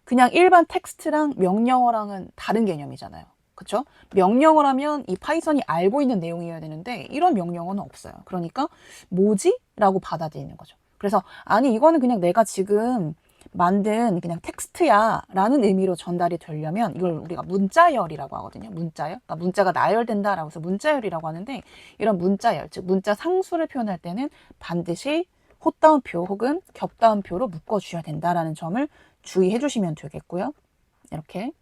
그냥 일반 텍스트랑 명령어랑은 다른 개념이잖아요. 그쵸? 명령어라면 이 파이썬이 알고 있는 내용이어야 되는데 이런 명령어는 없어요. 그러니까 뭐지? 라고 받아들이는 거죠. 그래서 아니 이거는 그냥 내가 지금 만든 그냥 텍스트야 라는 의미로 전달이 되려면 이걸 우리가 문자열이라고 하거든요. 문자열. 그러니까 문자가 나열된다라고 해서 문자열이라고 하는데 이런 문자열, 즉 문자 상수를 표현할 때는 반드시 헛다운표 혹은 겹다운표로 묶어주셔야 된다라는 점을 주의해 주시면 되겠고요. 이렇게.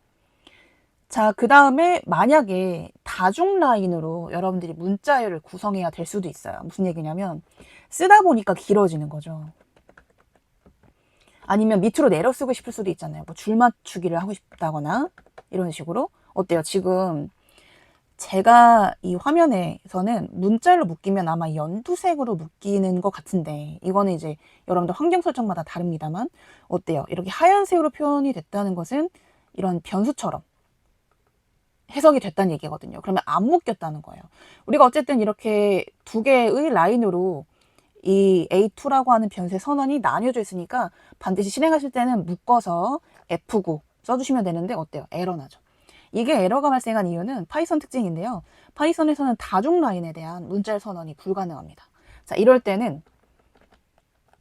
자, 그 다음에 만약에 다중 라인으로 여러분들이 문자열을 구성해야 될 수도 있어요. 무슨 얘기냐면 쓰다 보니까 길어지는 거죠. 아니면 밑으로 내려 쓰고 싶을 수도 있잖아요. 뭐 줄 맞추기를 하고 싶다거나 이런 식으로. 어때요? 지금 제가 이 화면에서는 문자열로 묶이면 아마 연두색으로 묶이는 것 같은데 이거는 이제 여러분들 환경 설정마다 다릅니다만 어때요? 이렇게 하얀색으로 표현이 됐다는 것은 이런 변수처럼 해석이 됐다는 얘기거든요. 그러면 안 묶였다는 거예요. 우리가 어쨌든 이렇게 두 개의 라인으로 이 A2라고 하는 변수의 선언이 나뉘어져 있으니까 반드시 실행하실 때는 묶어서 F9 써주시면 되는데 어때요? 에러 나죠. 이게 에러가 발생한 이유는 파이썬 특징인데요. 파이썬에서는 다중 라인에 대한 문자열 선언이 불가능합니다. 자, 이럴 때는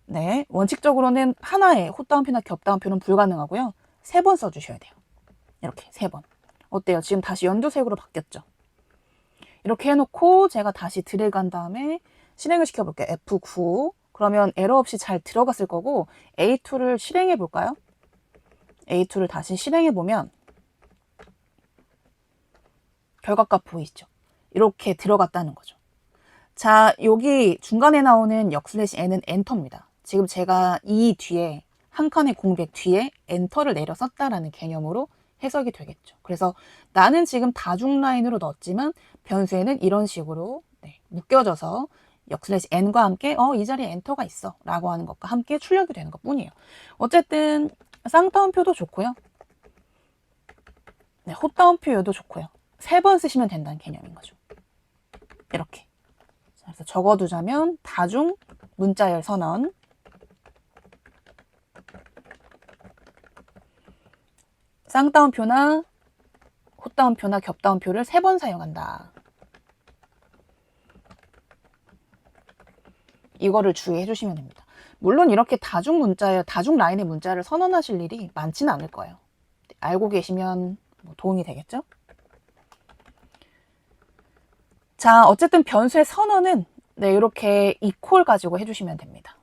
네, 원칙적으로는 하나의 헛다운표나 겹다운표는 불가능하고요. 3번 써주셔야 돼요. 이렇게 3번. 어때요? 지금 다시 연두색으로 바뀌었죠? 이렇게 해놓고 제가 다시 드래그한 다음에 실행을 시켜볼게요. F9. 그러면 에러 없이 잘 들어갔을 거고 A2를 실행해 볼까요? A2를 다시 실행해 보면 결과값 보이시죠? 이렇게 들어갔다는 거죠. 자, 여기 중간에 나오는 역/n은 엔터입니다. 지금 제가 이 뒤에 한 칸의 공백 뒤에 엔터를 내려 썼다라는 개념으로 해석이 되겠죠. 그래서 나는 지금 다중 라인으로 넣었지만 변수에는 이런 식으로 묶여져서 역/n과 함께 이 자리에 엔터가 있어 라고 하는 것과 함께 출력이 되는 것 뿐이에요. 어쨌든 쌍따옴표도 좋고요. 네, 헛따옴표여도 좋고요. 3번 쓰시면 된다는 개념인 거죠. 이렇게. 그래서 적어두자면 다중 문자열 선언 쌍따옴표나 헛따옴표나 겹따옴표를 3번 사용한다. 이거를 주의해 주시면 됩니다. 물론 이렇게 다중 문자열, 다중 라인의 문자를 선언하실 일이 많지는 않을 거예요. 알고 계시면 도움이 되겠죠? 자, 어쨌든 변수의 선언은 네, 이렇게 equal 가지고 해주시면 됩니다.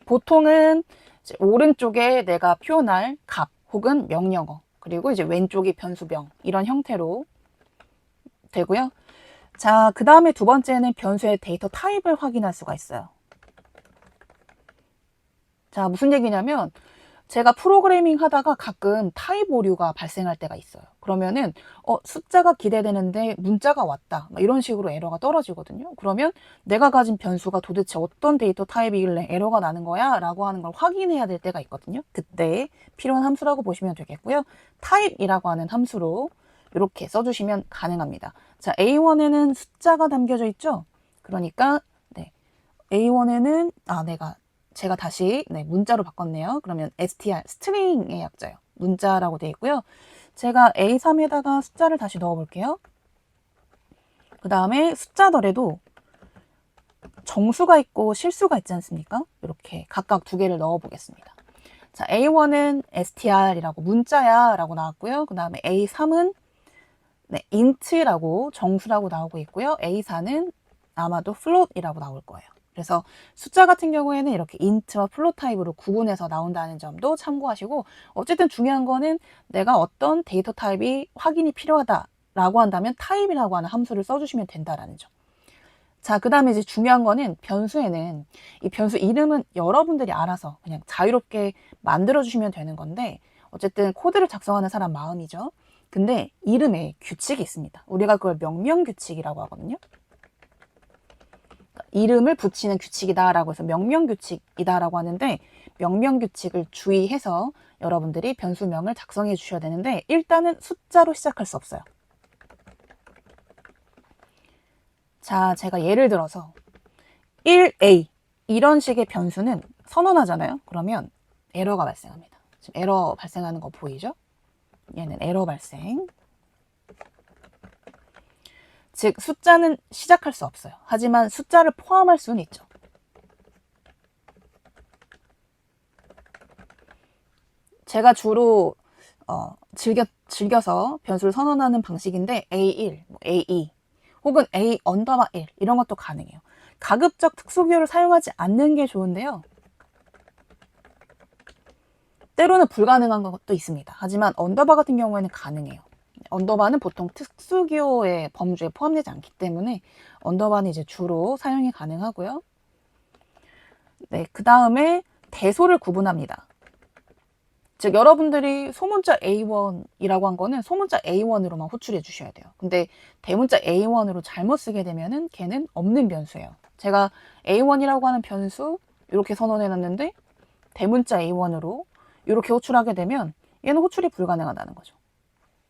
보통은 이제 오른쪽에 내가 표현할 값 혹은 명령어 그리고 이제 왼쪽이 변수명 이런 형태로 되고요. 자, 그 다음에 두 번째는 변수의 데이터 타입을 확인할 수가 있어요. 자, 무슨 얘기냐면 제가 프로그래밍 하다가 가끔 타입 오류가 발생할 때가 있어요. 그러면은 숫자가 기대되는데 문자가 왔다, 막 이런 식으로 에러가 떨어지거든요. 그러면 내가 가진 변수가 도대체 어떤 데이터 타입이길래 에러가 나는 거야? 라고 하는 걸 확인해야 될 때가 있거든요. 그때 필요한 함수라고 보시면 되겠고요. 타입이라고 하는 함수로 이렇게 써주시면 가능합니다. 자, A1에는 숫자가 담겨져 있죠? 그러니까 네, A1에는 제가 다시 문자로 바꿨네요. 그러면 str, 스트링의 약자요. 문자라고 되어 있고요. 제가 A3에다가 숫자를 다시 넣어 볼게요. 그 다음에 숫자더라도 정수가 있고 실수가 있지 않습니까? 이렇게 각각 두 개를 넣어 보겠습니다. 자, A1은 str이라고 문자야 라고 나왔고요. 그 다음에 A3은 int라고 정수라고 나오고 있고요. A4는 아마도 float이라고 나올 거예요. 그래서 숫자 같은 경우에는 이렇게 int와 float 타입으로 구분해서 나온다는 점도 참고하시고, 어쨌든 중요한 거는 내가 어떤 데이터 타입이 확인이 필요하다라고 한다면 타입이라고 하는 함수를 써주시면 된다라는 점. 자, 그 다음에 이제 중요한 거는 변수에는 이 변수 이름은 여러분들이 알아서 그냥 자유롭게 만들어 주시면 되는 건데, 어쨌든 코드를 작성하는 사람 마음이죠. 근데 이름에 규칙이 있습니다. 우리가 그걸 명명 규칙이라고 하거든요. 이름을 붙이는 규칙이다라고 해서 명명 규칙이다라고 하는데, 명명 규칙을 주의해서 여러분들이 변수명을 작성해 주셔야 되는데, 일단은 숫자로 시작할 수 없어요. 자, 제가 예를 들어서 1a 이런 식의 변수는 선언하잖아요. 그러면 에러가 발생합니다. 지금 에러 발생하는 거 보이죠? 얘는 에러 발생. 즉 숫자는 시작할 수 없어요. 하지만 숫자를 포함할 수는 있죠. 제가 주로 즐겨서 변수를 선언하는 방식인데 A1, A2 혹은 A 언더바 1 이런 것도 가능해요. 가급적 특수기호를 사용하지 않는 게 좋은데요. 때로는 불가능한 것도 있습니다. 하지만 언더바 같은 경우에는 가능해요. 언더바는 보통 특수기호의 범주에 포함되지 않기 때문에 언더바는 이제 주로 사용이 가능하고요. 네, 그 다음에 대소를 구분합니다. 즉 여러분들이 소문자 A1이라고 한 거는 소문자 A1으로만 호출해 주셔야 돼요. 근데 대문자 A1으로 잘못 쓰게 되면은 걔는 없는 변수예요. 제가 A1이라고 하는 변수 이렇게 선언해 놨는데 대문자 A1으로 이렇게 호출하게 되면 얘는 호출이 불가능하다는 거죠.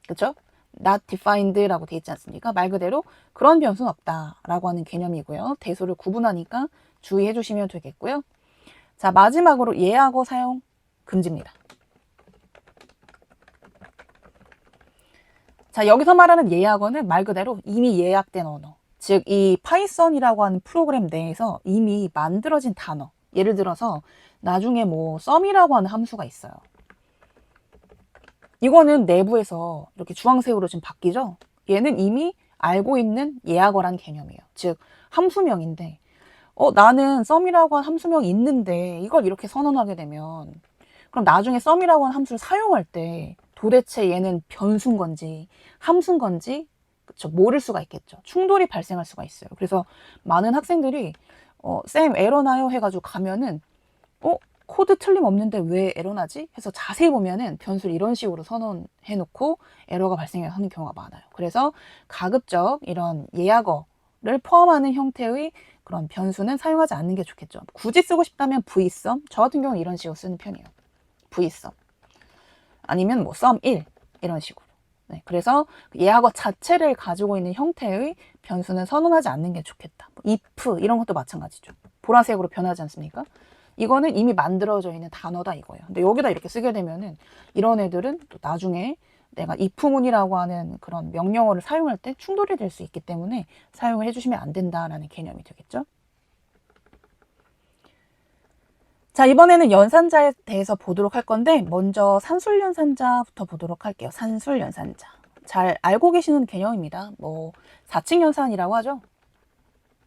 그렇죠? not defined라고 되어 있지 않습니까? 말 그대로 그런 변수는 없다라고 하는 개념이고요. 대소를 구분하니까 주의해 주시면 되겠고요. 자, 마지막으로 예약어 사용 금지입니다. 자, 여기서 말하는 예약어는 말 그대로 이미 예약된 언어. 즉, 이 파이썬이라고 하는 프로그램 내에서 이미 만들어진 단어. 예를 들어서 나중에 뭐 썸이라고 하는 함수가 있어요. 이거는 내부에서 이렇게 주황색으로 지금 바뀌죠? 얘는 이미 알고 있는 예약어란 개념이에요. 즉, 함수명인데, 나는 썸이라고 한 함수명이 있는데 이걸 이렇게 선언하게 되면 그럼 나중에 썸이라고 하는 함수를 사용할 때 도대체 얘는 변수인 건지 함수인 건지 그쵸, 모를 수가 있겠죠. 충돌이 발생할 수가 있어요. 그래서 많은 학생들이 쌤 에러 나요 해가지고 가면은 코드 틀림없는데 왜 에러 나지? 해서 자세히 보면은 변수를 이런 식으로 선언해 놓고 에러가 발생하는 경우가 많아요. 그래서 가급적 이런 예약어를 포함하는 형태의 그런 변수는 사용하지 않는 게 좋겠죠. 굳이 쓰고 싶다면 vsum, 저 같은 경우는 이런 식으로 쓰는 편이에요. vsum 아니면 뭐 sum1 이런 식으로. 네, 그래서 예약어 자체를 가지고 있는 형태의 변수는 선언하지 않는 게 좋겠다. 뭐 if 이런 것도 마찬가지죠. 보라색으로 변하지 않습니까? 이거는 이미 만들어져 있는 단어다 이거예요. 근데 여기다 이렇게 쓰게 되면은 이런 애들은 또 나중에 내가 if문이라고 하는 그런 명령어를 사용할 때 충돌이 될 수 있기 때문에 사용을 해주시면 안 된다라는 개념이 되겠죠. 자, 이번에는 연산자에 대해서 보도록 할 건데 먼저 산술연산자부터 보도록 할게요. 산술연산자. 잘 알고 계시는 개념입니다. 뭐 4층 연산이라고 하죠.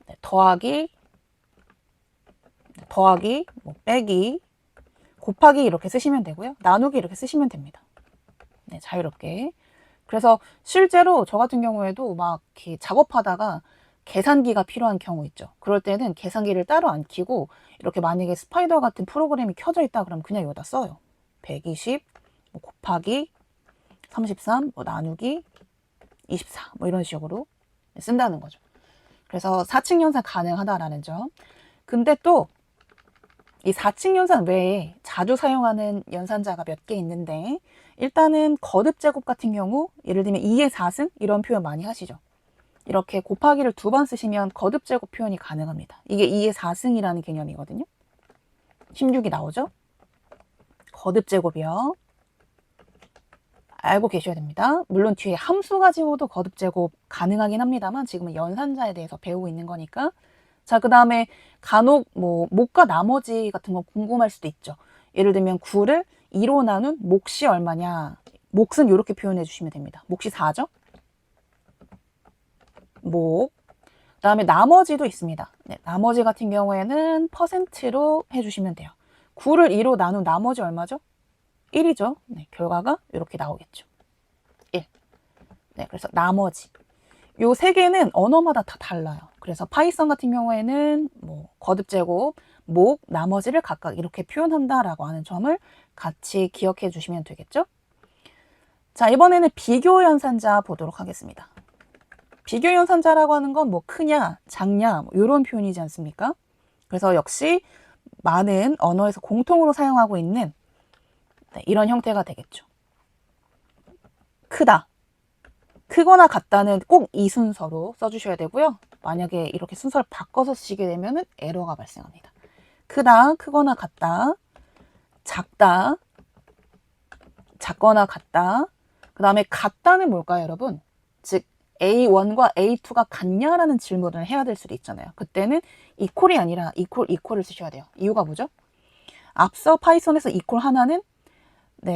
네, 더하기, 뭐 빼기, 곱하기 이렇게 쓰시면 되고요. 나누기 이렇게 쓰시면 됩니다. 네, 자유롭게. 그래서 실제로 저 같은 경우에도 막 이렇게 작업하다가 계산기가 필요한 경우 있죠. 그럴 때는 계산기를 따로 안 켜고 이렇게 만약에 스파이더 같은 프로그램이 켜져 있다 그러면 그냥 여기다 써요. 120 뭐 곱하기 33 뭐 나누기 24 뭐 이런 식으로 쓴다는 거죠. 그래서 4층 연산 가능하다라는 점. 근데 또 이 4층 연산 외에 자주 사용하는 연산자가 몇 개 있는데, 일단은 거듭 제곱 같은 경우 예를 들면 2의 4승 이런 표현 많이 하시죠. 이렇게 곱하기를 2번 쓰시면 거듭 제곱 표현이 가능합니다. 이게 2의 4승이라는 개념이거든요. 16이 나오죠. 거듭 제곱이요. 알고 계셔야 됩니다. 물론 뒤에 함수 가지고도 거듭 제곱 가능하긴 합니다만 지금은 연산자에 대해서 배우고 있는 거니까. 자, 그 다음에 간혹 뭐 몫과 나머지 같은 거 궁금할 수도 있죠. 예를 들면 9를 2로 나눈 몫이 얼마냐. 몫은 이렇게 표현해 주시면 됩니다. 몫이 4죠. 몫. 그 다음에 나머지도 있습니다. 네, 나머지 같은 경우에는 퍼센트로 해주시면 돼요. 9를 2로 나눈 나머지 얼마죠? 1이죠. 네, 결과가 이렇게 나오겠죠. 1. 네, 그래서 나머지. 요 세 개는 언어마다 다 달라요. 그래서 파이썬 같은 경우에는 뭐 거듭 제곱, 몫, 나머지를 각각 이렇게 표현한다라고 하는 점을 같이 기억해 주시면 되겠죠? 자, 이번에는 비교 연산자 보도록 하겠습니다. 비교 연산자라고 하는 건 뭐 크냐, 작냐, 뭐 이런 표현이지 않습니까? 그래서 역시 많은 언어에서 공통으로 사용하고 있는 이런 형태가 되겠죠. 크다. 크거나 같다는 꼭 이 순서로 써주셔야 되고요. 만약에 이렇게 순서를 바꿔서 쓰시게 되면 에러가 발생합니다. 크다, 크거나 같다, 작다, 작거나 같다. 그 다음에 같다는 뭘까요, 여러분? 즉 A1과 A2가 같냐라는 질문을 해야 될 수도 있잖아요. 그때는 이퀄이 아니라 이퀄을 쓰셔야 돼요. 이유가 뭐죠? 앞서 파이썬에서 이퀄 하나는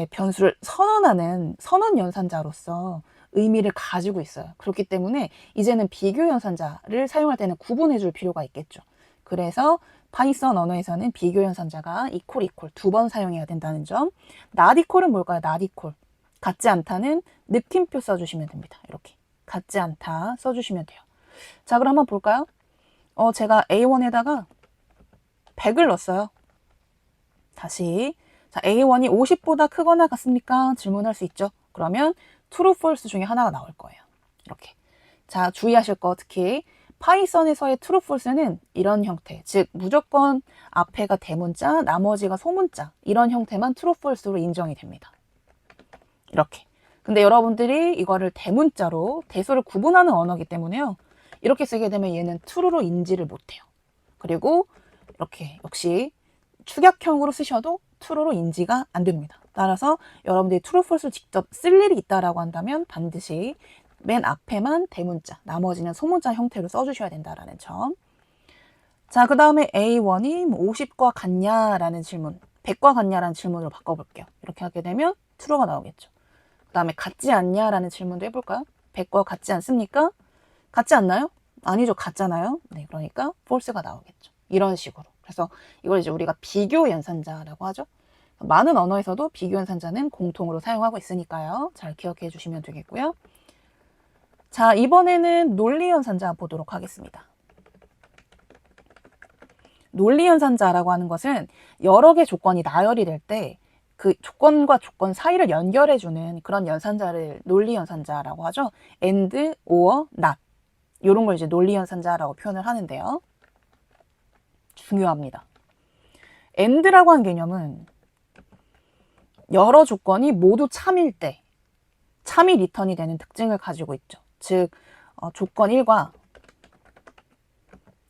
변수를 선언하는 선언 연산자로서 의미를 가지고 있어요. 그렇기 때문에 이제는 비교 연산자를 사용할 때는 구분해 줄 필요가 있겠죠. 그래서 파이썬 언어에서는 비교 연산자가 이퀄 2번 사용해야 된다는 점. not equal은 뭘까요? not equal. 같지 않다는 느낌표 써주시면 됩니다. 이렇게 같지 않다 써주시면 돼요. 자, 그럼 한번 볼까요? 제가 A1에다가 100을 넣었어요. 다시. 자, A1이 50보다 크거나 같습니까? 질문할 수 있죠. 그러면 true, false 중에 하나가 나올 거예요. 이렇게. 자, 주의하실 거 특히 파이썬에서의 true, false는 이런 형태. 즉 무조건 앞에가 대문자, 나머지가 소문자. 이런 형태만 true, false로 인정이 됩니다. 이렇게. 근데 여러분들이 이거를 대문자로 대소를 구분하는 언어이기 때문에요. 이렇게 쓰게 되면 얘는 true로 인지를 못해요. 그리고 이렇게 역시 축약형으로 쓰셔도 true로 인지가 안 됩니다. 따라서 여러분들이 true, false를 직접 쓸 일이 있다라고 한다면 반드시 맨 앞에만 대문자, 나머지는 소문자 형태로 써주셔야 된다라는 점. 자, 그 다음에 A1이 50과 같냐라는 질문, 100과 같냐라는 질문으로 바꿔볼게요. 이렇게 하게 되면 true가 나오겠죠. 그 다음에 같지 않냐라는 질문도 해볼까요? 100과 같지 않습니까? 같지 않나요? 아니죠. 같잖아요. 네, 그러니까 false가 나오겠죠. 이런 식으로. 그래서 이걸 이제 우리가 비교 연산자라고 하죠. 많은 언어에서도 비교 연산자는 공통으로 사용하고 있으니까요. 잘 기억해 주시면 되겠고요. 자, 이번에는 논리 연산자 보도록 하겠습니다. 논리 연산자라고 하는 것은 여러 개 조건이 나열이 될 때 그 조건과 조건 사이를 연결해 주는 그런 연산자를 논리 연산자라고 하죠. and, or, not. 이런 걸 이제 논리 연산자라고 표현을 하는데요. 중요합니다. and라고 하는 개념은 여러 조건이 모두 참일 때 참이 리턴이 되는 특징을 가지고 있죠. 즉 조건 1과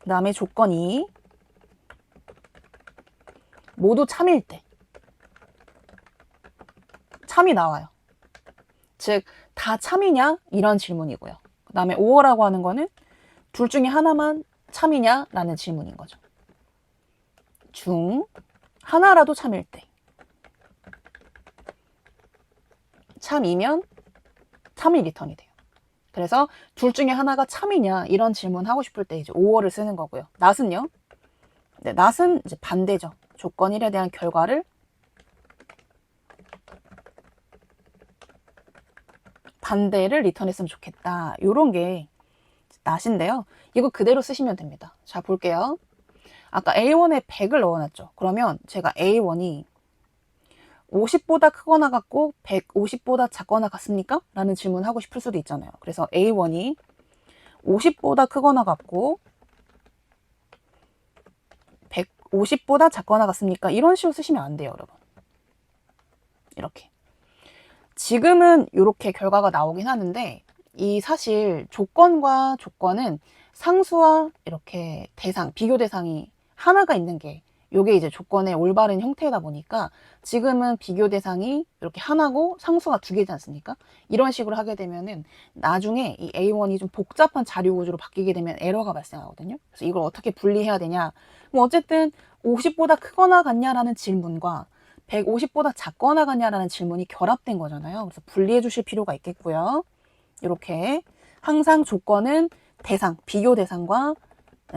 그 다음에 조건 2 모두 참일 때 참이 나와요. 즉 다 참이냐? 이런 질문이고요. 그 다음에 or라고 하는 거는 둘 중에 하나만 참이냐? 라는 질문인 거죠. 중 하나라도 참일 때 참이면 참이 리턴이 돼요. 그래서 둘 중에 하나가 참이냐 이런 질문 하고 싶을 때 이제 or를 쓰는 거고요. not은요? 네, not은 이제 반대죠. 조건 1에 대한 결과를 반대를 리턴했으면 좋겠다. 이런 게 not인데요. 이거 그대로 쓰시면 됩니다. 자, 볼게요. 아까 A1에 100을 넣어놨죠. 그러면 제가 A1이 50보다 크거나 같고 150보다 작거나 같습니까? 라는 질문을 하고 싶을 수도 있잖아요. 그래서 A1이 50보다 크거나 같고 150보다 작거나 같습니까? 이런 식으로 쓰시면 안 돼요, 여러분. 이렇게. 지금은 이렇게 결과가 나오긴 하는데 이 사실 조건과 조건은 상수와 이렇게 대상, 비교 대상이 하나가 있는 게 요게 이제 조건의 올바른 형태다 보니까 지금은 비교 대상이 이렇게 하나고 상수가 두 개지 않습니까? 이런 식으로 하게 되면은 나중에 이 A1이 좀 복잡한 자료 구조로 바뀌게 되면 에러가 발생하거든요. 그래서 이걸 어떻게 분리해야 되냐? 뭐 어쨌든 50보다 크거나 같냐라는 질문과 150보다 작거나 같냐라는 질문이 결합된 거잖아요. 그래서 분리해 주실 필요가 있겠고요. 이렇게 항상 조건은 대상, 비교 대상과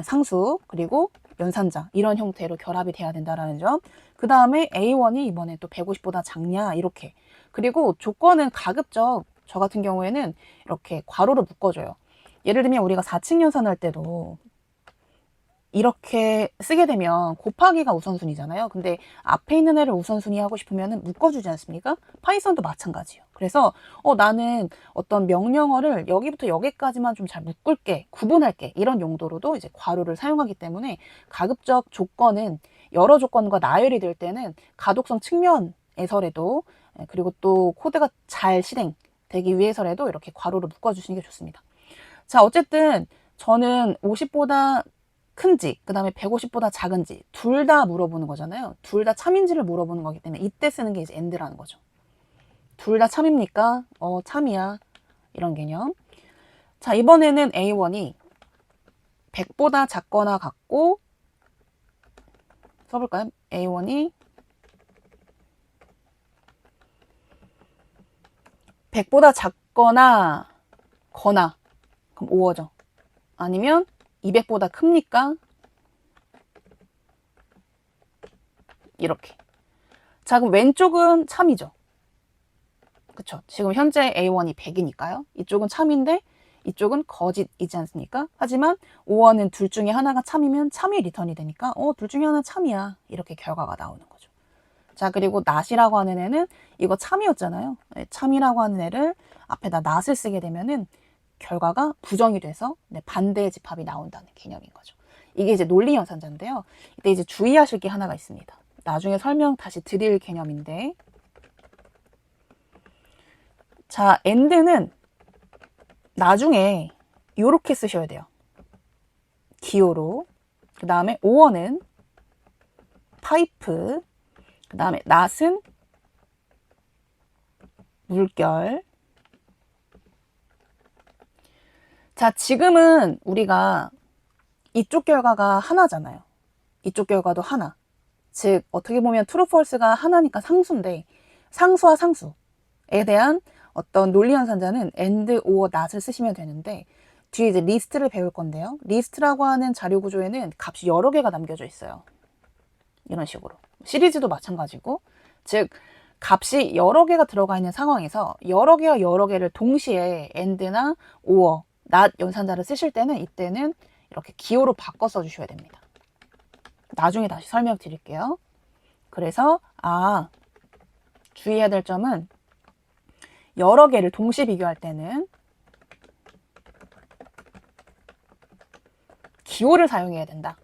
상수, 그리고 연산자 이런 형태로 결합이 돼야 된다라는 점. 그 다음에 A1이 이번에 또 150보다 작냐 이렇게. 그리고 조건은 가급적 저 같은 경우에는 이렇게 괄호를 묶어줘요. 예를 들면 우리가 4층 연산할 때도 이렇게 쓰게 되면 곱하기가 우선순위잖아요. 근데 앞에 있는 애를 우선순위 하고 싶으면 묶어주지 않습니까? 파이썬도 마찬가지예요. 그래서 나는 어떤 명령어를 여기부터 여기까지만 좀 잘 묶을게, 구분할게 이런 용도로도 이제 괄호를 사용하기 때문에 가급적 조건은 여러 조건과 나열이 될 때는 가독성 측면에서라도 그리고 또 코드가 잘 실행되기 위해서라도 이렇게 괄호를 묶어주시는 게 좋습니다. 자, 어쨌든 저는 50보다 큰지, 그 다음에 150보다 작은지 둘 다 물어보는 거잖아요. 둘 다 참인지를 물어보는 거기 때문에 이때 쓰는 게 이제 and라는 거죠. 둘 다 참입니까? 참이야. 이런 개념. 자, 이번에는 A1이 100보다 작거나 같고 써볼까요? A1이 100보다 작거나 거나 그럼 5어죠. 아니면 200보다 큽니까? 이렇게. 자, 그럼 왼쪽은 참이죠. 그쵸. 지금 현재 A1이 100이니까요. 이쪽은 참인데 이쪽은 거짓이지 않습니까? 하지만 5원은 둘 중에 하나가 참이면 참이 리턴이 되니까 둘 중에 하나 참이야. 이렇게 결과가 나오는 거죠. 자, 그리고 not이라고 하는 애는 이거 참이었잖아요. 참이라고 하는 애를 앞에다 not을 쓰게 되면은 결과가 부정이 돼서 반대의 집합이 나온다는 개념인 거죠. 이게 이제 논리 연산자인데요. 이때 이제 주의하실 게 하나가 있습니다. 나중에 설명 다시 드릴 개념인데, 자, and는 나중에 이렇게 쓰셔야 돼요. 기호로. 그 다음에 or는 파이프. 그 다음에 not은 물결. 자, 지금은 우리가 이쪽 결과가 하나잖아요. 이쪽 결과도 하나. 즉 어떻게 보면 true, false가 하나니까 상수인데 상수와 상수에 대한 어떤 논리 연산자는 and, or, not을 쓰시면 되는데 뒤에 이제 리스트를 배울 건데요. 리스트라고 하는 자료 구조에는 값이 여러 개가 남겨져 있어요. 이런 식으로. 시리즈도 마찬가지고 즉 값이 여러 개가 들어가 있는 상황에서 여러 개와 여러 개를 동시에 and나 or, not 연산자를 쓰실 때는 이때는 이렇게 기호로 바꿔 써주셔야 됩니다. 나중에 다시 설명드릴게요. 그래서 주의해야 될 점은 여러 개를 동시에 비교할 때는 기호를 사용해야 된다.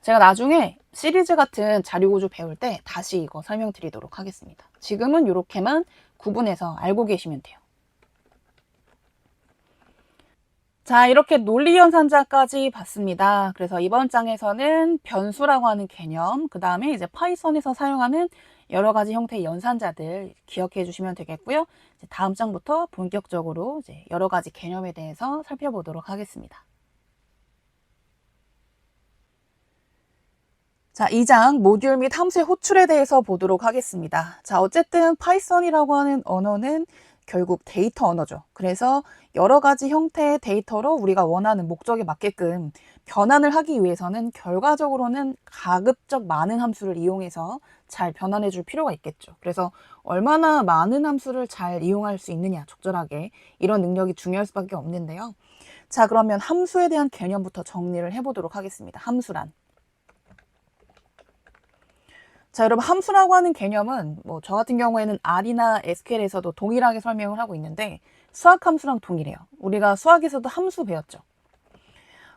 제가 나중에 시리즈 같은 자료 구조 배울 때 다시 이거 설명드리도록 하겠습니다. 지금은 이렇게만 구분해서 알고 계시면 돼요. 자, 이렇게 논리연산자까지 봤습니다. 그래서 이번 장에서는 변수라고 하는 개념, 그 다음에 이제 파이썬에서 사용하는 여러 가지 형태의 연산자들 기억해 주시면 되겠고요. 이제 다음 장부터 본격적으로 이제 여러 가지 개념에 대해서 살펴보도록 하겠습니다. 자, 2장 모듈 및 함수의 호출에 대해서 보도록 하겠습니다. 자, 어쨌든 파이썬이라고 하는 언어는 결국 데이터 언어죠. 그래서 여러 가지 형태의 데이터로 우리가 원하는 목적에 맞게끔 변환을 하기 위해서는 결과적으로는 가급적 많은 함수를 이용해서 잘 변환해 줄 필요가 있겠죠. 그래서 얼마나 많은 함수를 잘 이용할 수 있느냐, 적절하게 이런 능력이 중요할 수밖에 없는데요. 자, 그러면 함수에 대한 개념부터 정리를 해보도록 하겠습니다. 함수란 자, 여러분 함수라고 하는 개념은 뭐 저 같은 경우에는 R이나 SQL에서도 동일하게 설명을 하고 있는데 수학 함수랑 동일해요. 우리가 수학에서도 함수 배웠죠.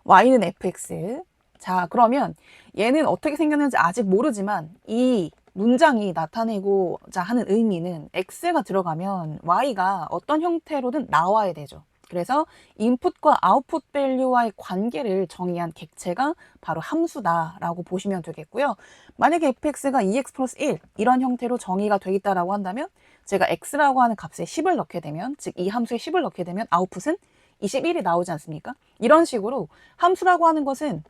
y는 fx. 자, 그러면 얘는 어떻게 생겼는지 아직 모르지만 이 문장이 나타내고자 하는 의미는 x가 들어가면 y가 어떤 형태로든 나와야 되죠. 그래서 인풋과 아웃풋 밸류와의 관계를 정의한 객체가 바로 함수다라고 보시면 되겠고요. 만약에 fx가 2x 플러스 1 이런 형태로 정의가 되어 있다라고 한다면 제가 x라고 하는 값에 10을 넣게 되면, 즉 이 함수에 10을 넣게 되면 아웃풋은 21이 나오지 않습니까? 이런 식으로 함수라고 하는 것은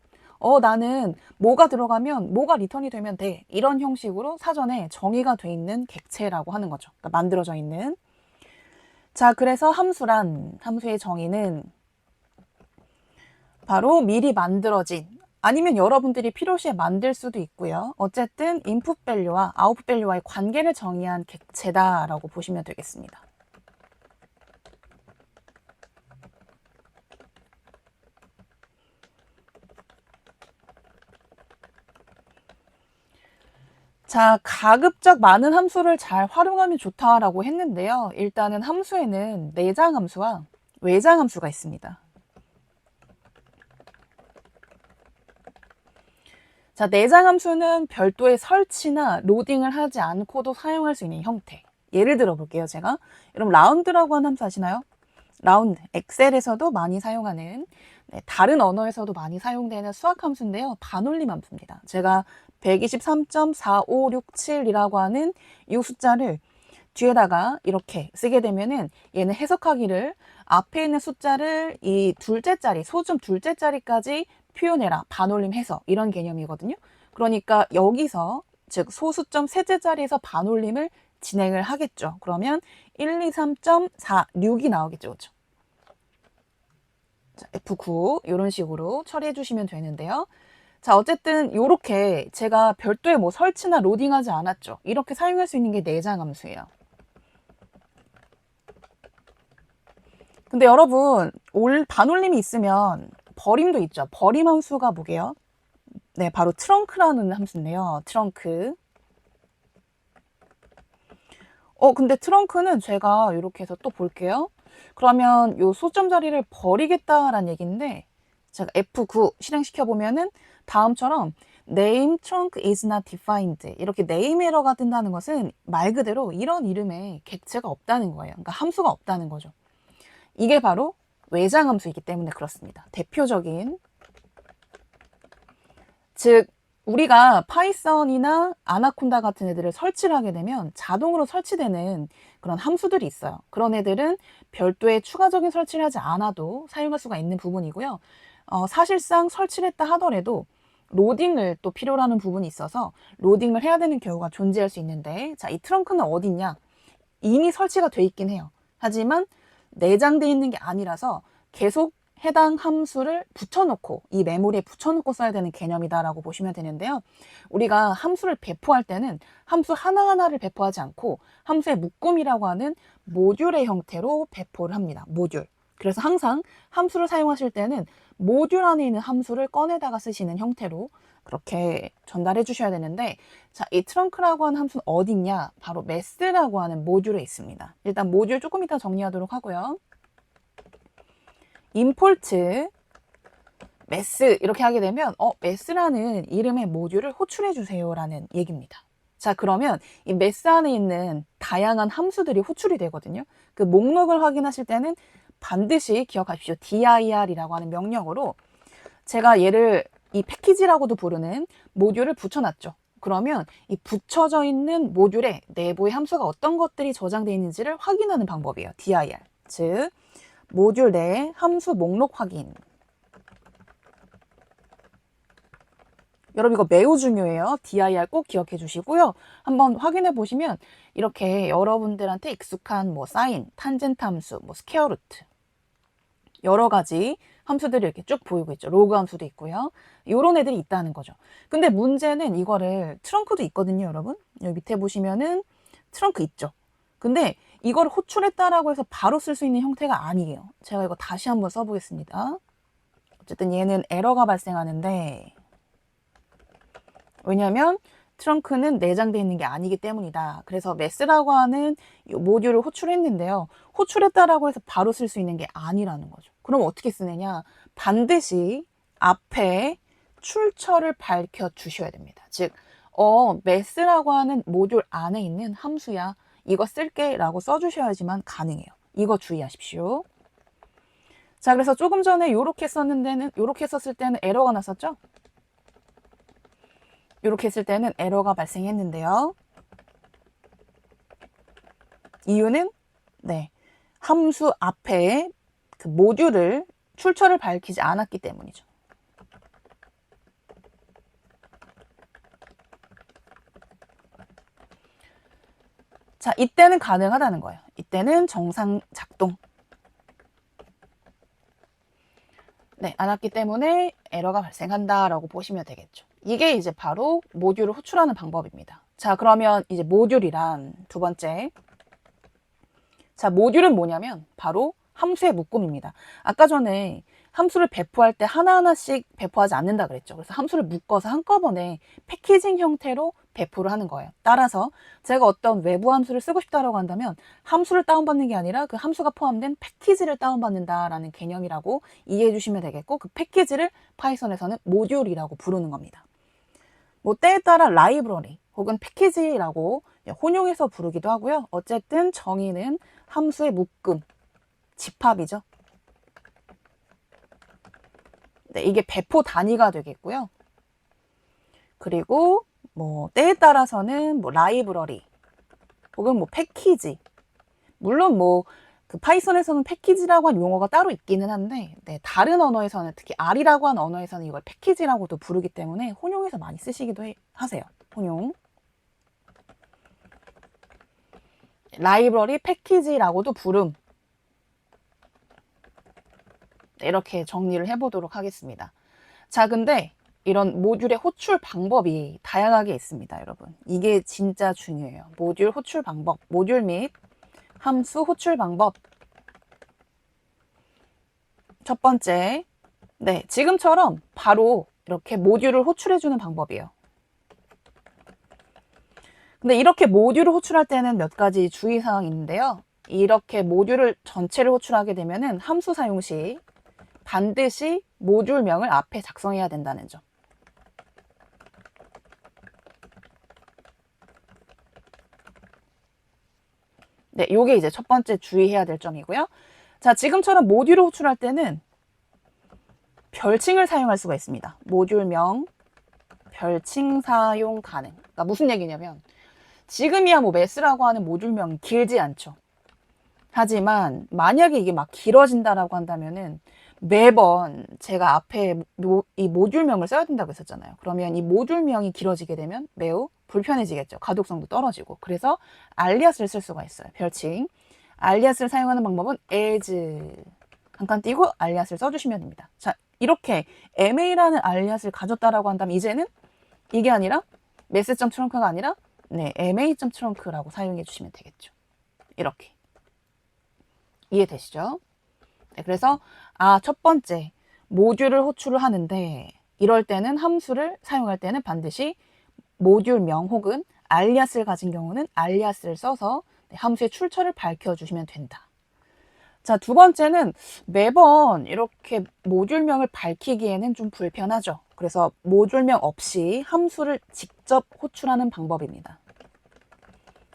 나는 뭐가 들어가면 뭐가 리턴이 되면 돼. 이런 형식으로 사전에 정의가 돼 있는 객체라고 하는 거죠. 그러니까 만들어져 있는. 자, 그래서 함수의 정의는 바로 미리 만들어진, 아니면 여러분들이 필요시에 만들 수도 있고요. 어쨌든 인풋 밸류와 아웃풋 밸류와의 관계를 정의한 객체다라고 보시면 되겠습니다. 자, 가급적 많은 함수를 잘 활용하면 좋다라고 했는데요. 일단은 함수에는 내장 함수와 외장 함수가 있습니다. 자, 내장 함수는 별도의 설치나 로딩을 하지 않고도 사용할 수 있는 형태. 예를 들어 볼게요, 제가. 여러분, 라운드라고 하는 함수 아시나요? 라운드, 엑셀에서도 많이 사용하는, 다른 언어에서도 많이 사용되는 수학 함수인데요. 반올림 함수입니다. 제가 123.4567이라고 하는 이 숫자를 뒤에다가 이렇게 쓰게 되면은 얘는 해석하기를 앞에 있는 숫자를 이 둘째 자리, 소점 둘째 자리까지 표현해라. 반올림 해서 이런 개념이거든요. 그러니까 여기서 즉 소수점 셋째 자리에서 반올림을 진행을 하겠죠. 그러면 123.46이 나오겠죠. 그렇죠? 자, F9 이런 식으로 처리해 주시면 되는데요. 자, 어쨌든 이렇게 제가 별도의 뭐 설치나 로딩하지 않았죠. 이렇게 사용할 수 있는 게 내장 함수예요. 근데 여러분 반올림이 있으면 버림도 있죠. 버림 함수가 뭐게요? 네, 바로 트렁크라는 함수인데요. 트렁크. 근데 트렁크는 제가 이렇게 해서 또 볼게요. 그러면 요 소점 자리를 버리겠다라는 얘기인데 제가 F9 실행시켜 보면은 다음처럼 name trunk is not defined 이렇게 name 에러가 뜬다는 것은 말 그대로 이런 이름에 객체가 없다는 거예요. 그러니까 함수가 없다는 거죠. 이게 바로 외장 함수이기 때문에 그렇습니다. 대표적인, 즉 우리가 파이썬이나 아나콘다 같은 애들을 설치를 하게 되면 자동으로 설치되는 그런 함수들이 있어요. 그런 애들은 별도의 추가적인 설치를 하지 않아도 사용할 수가 있는 부분이고요. 사실상 설치를 했다 하더라도 로딩을 또 필요로 하는 부분이 있어서 로딩을 해야 되는 경우가 존재할 수 있는데, 자, 이 트렁크는 어디 있냐? 이미 설치가 돼 있긴 해요. 하지만 내장돼 있는 게 아니라서 계속 해당 함수를 붙여놓고 이 메모리에 붙여놓고 써야 되는 개념이다라고 보시면 되는데요. 우리가 함수를 배포할 때는 함수 하나하나를 배포하지 않고 함수의 묶음이라고 하는 모듈의 형태로 배포를 합니다. 모듈. 그래서 항상 함수를 사용하실 때는 모듈 안에 있는 함수를 꺼내다가 쓰시는 형태로 그렇게 전달해 주셔야 되는데, 자, 이 트렁크라고 하는 함수는 어디 있냐? 바로 메스라고 하는 모듈에 있습니다. 일단 모듈 조금 이따 정리하도록 하고요. 임포트 메스 이렇게 하게 되면 메스라는 이름의 모듈을 호출해 주세요라는 얘기입니다. 자, 그러면 이 메스 안에 있는 다양한 함수들이 호출이 되거든요. 그 목록을 확인하실 때는 반드시 기억하십시오. dir이라고 하는 명령어로 제가 얘를 이 패키지라고도 부르는 모듈을 붙여놨죠. 그러면 이 붙여져 있는 모듈의 내부의 함수가 어떤 것들이 저장되어 있는지를 확인하는 방법이에요. dir. 즉 모듈 내 함수 목록 확인. 여러분 이거 매우 중요해요. dir 꼭 기억해 주시고요. 한번 확인해 보시면 이렇게 여러분들한테 익숙한 뭐 사인, 탄젠트 함수, 뭐 스퀘어 루트 여러 가지 함수들이 이렇게 쭉 보이고 있죠. 로그 함수도 있고요. 요런 애들이 있다는 거죠. 근데 문제는 이거를 트렁크도 있거든요, 여러분. 여기 밑에 보시면은 트렁크 있죠. 근데 이걸 호출했다라고 해서 바로 쓸 수 있는 형태가 아니에요. 제가 이거 다시 한번 써보겠습니다. 어쨌든 얘는 에러가 발생하는데, 왜냐면 트렁크는 내장되어 있는 게 아니기 때문이다. 그래서 메스라고 하는 이 모듈을 호출했는데요. 호출했다라고 해서 바로 쓸 수 있는 게 아니라는 거죠. 그럼 어떻게 쓰느냐? 반드시 앞에 출처를 밝혀 주셔야 됩니다. 즉, 메스라고 하는 모듈 안에 있는 함수야. 이거 쓸게 라고 써주셔야지만 가능해요. 이거 주의하십시오. 자, 그래서 조금 전에 요렇게 썼을 때는 에러가 났었죠? 이렇게 했을 때는 에러가 발생했는데요. 이유는 함수 앞에 그 모듈을 출처를 밝히지 않았기 때문이죠. 자, 이때는 가능하다는 거예요. 이때는 정상 작동. 안 왔기 때문에 에러가 발생한다라고 보시면 되겠죠. 이게 이제 바로 모듈을 호출하는 방법입니다. 자, 그러면 이제 모듈이란 두 번째. 자, 모듈은 뭐냐면 바로 함수의 묶음입니다. 아까 전에 함수를 배포할 때 하나하나씩 배포하지 않는다 그랬죠. 그래서 함수를 묶어서 한꺼번에 패키징 형태로 배포를 하는 거예요. 따라서 제가 어떤 외부 함수를 쓰고 싶다라고 한다면 함수를 다운받는 게 아니라 그 함수가 포함된 패키지를 다운받는다라는 개념이라고 이해해 주시면 되겠고, 그 패키지를 파이썬에서는 모듈이라고 부르는 겁니다. 뭐 때에 따라 라이브러리 혹은 패키지라고 혼용해서 부르기도 하고요. 어쨌든 정의는 함수의 묶음, 집합이죠. 이게 배포 단위가 되겠고요. 그리고 뭐 때에 따라서는 뭐 라이브러리 혹은 뭐 패키지, 물론 뭐 그 파이썬에서는 패키지라고 하는 용어가 따로 있기는 한데 다른 언어에서는, 특히 R이라고 하는 언어에서는 이걸 패키지라고도 부르기 때문에 혼용해서 많이 쓰시기도 하세요. 혼용. 라이브러리, 패키지라고도 부름. 이렇게 정리를 해보도록 하겠습니다. 자, 근데 이런 모듈의 호출 방법이 다양하게 있습니다, 여러분. 이게 진짜 중요해요. 모듈 호출 방법, 모듈 및 함수 호출 방법. 첫 번째, 지금처럼 바로 이렇게 모듈을 호출해주는 방법이에요. 근데 이렇게 모듈을 호출할 때는 몇 가지 주의사항이 있는데요. 이렇게 모듈을 전체를 호출하게 되면은 함수 사용 시 반드시 모듈명을 앞에 작성해야 된다는 점. 요게 이제 첫 번째 주의해야 될 점이고요. 자, 지금처럼 모듈을 호출할 때는 별칭을 사용할 수가 있습니다. 모듈명, 별칭 사용 가능. 그러니까 무슨 얘기냐면 지금이야 뭐 메스라고 하는 모듈명이 길지 않죠. 하지만 만약에 이게 막 길어진다라고 한다면은 매번 제가 앞에 이 모듈명을 써야 된다고 했었잖아요. 그러면 이 모듈명이 길어지게 되면 매우 불편해지겠죠. 가독성도 떨어지고. 그래서 알리아스를 쓸 수가 있어요. 별칭. 알리아스를 사용하는 방법은 as 한 칸 띄고 알리아스를 써주시면 됩니다. 자, 이렇게 ma라는 알리아스를 가졌다라고 한다면 이제는 이게 아니라 메스.트렁크가 아니라 ma.trunk라고 사용해 주시면 되겠죠. 이렇게. 이해되시죠? 그래서 첫 번째, 모듈을 호출을 하는데 이럴 때는 함수를 사용할 때는 반드시 모듈명 혹은 알리아스를 가진 경우는 알리아스를 써서 함수의 출처를 밝혀주시면 된다. 자, 두 번째는 매번 이렇게 모듈명을 밝히기에는 좀 불편하죠. 그래서 모듈명 없이 함수를 직접 호출하는 방법입니다.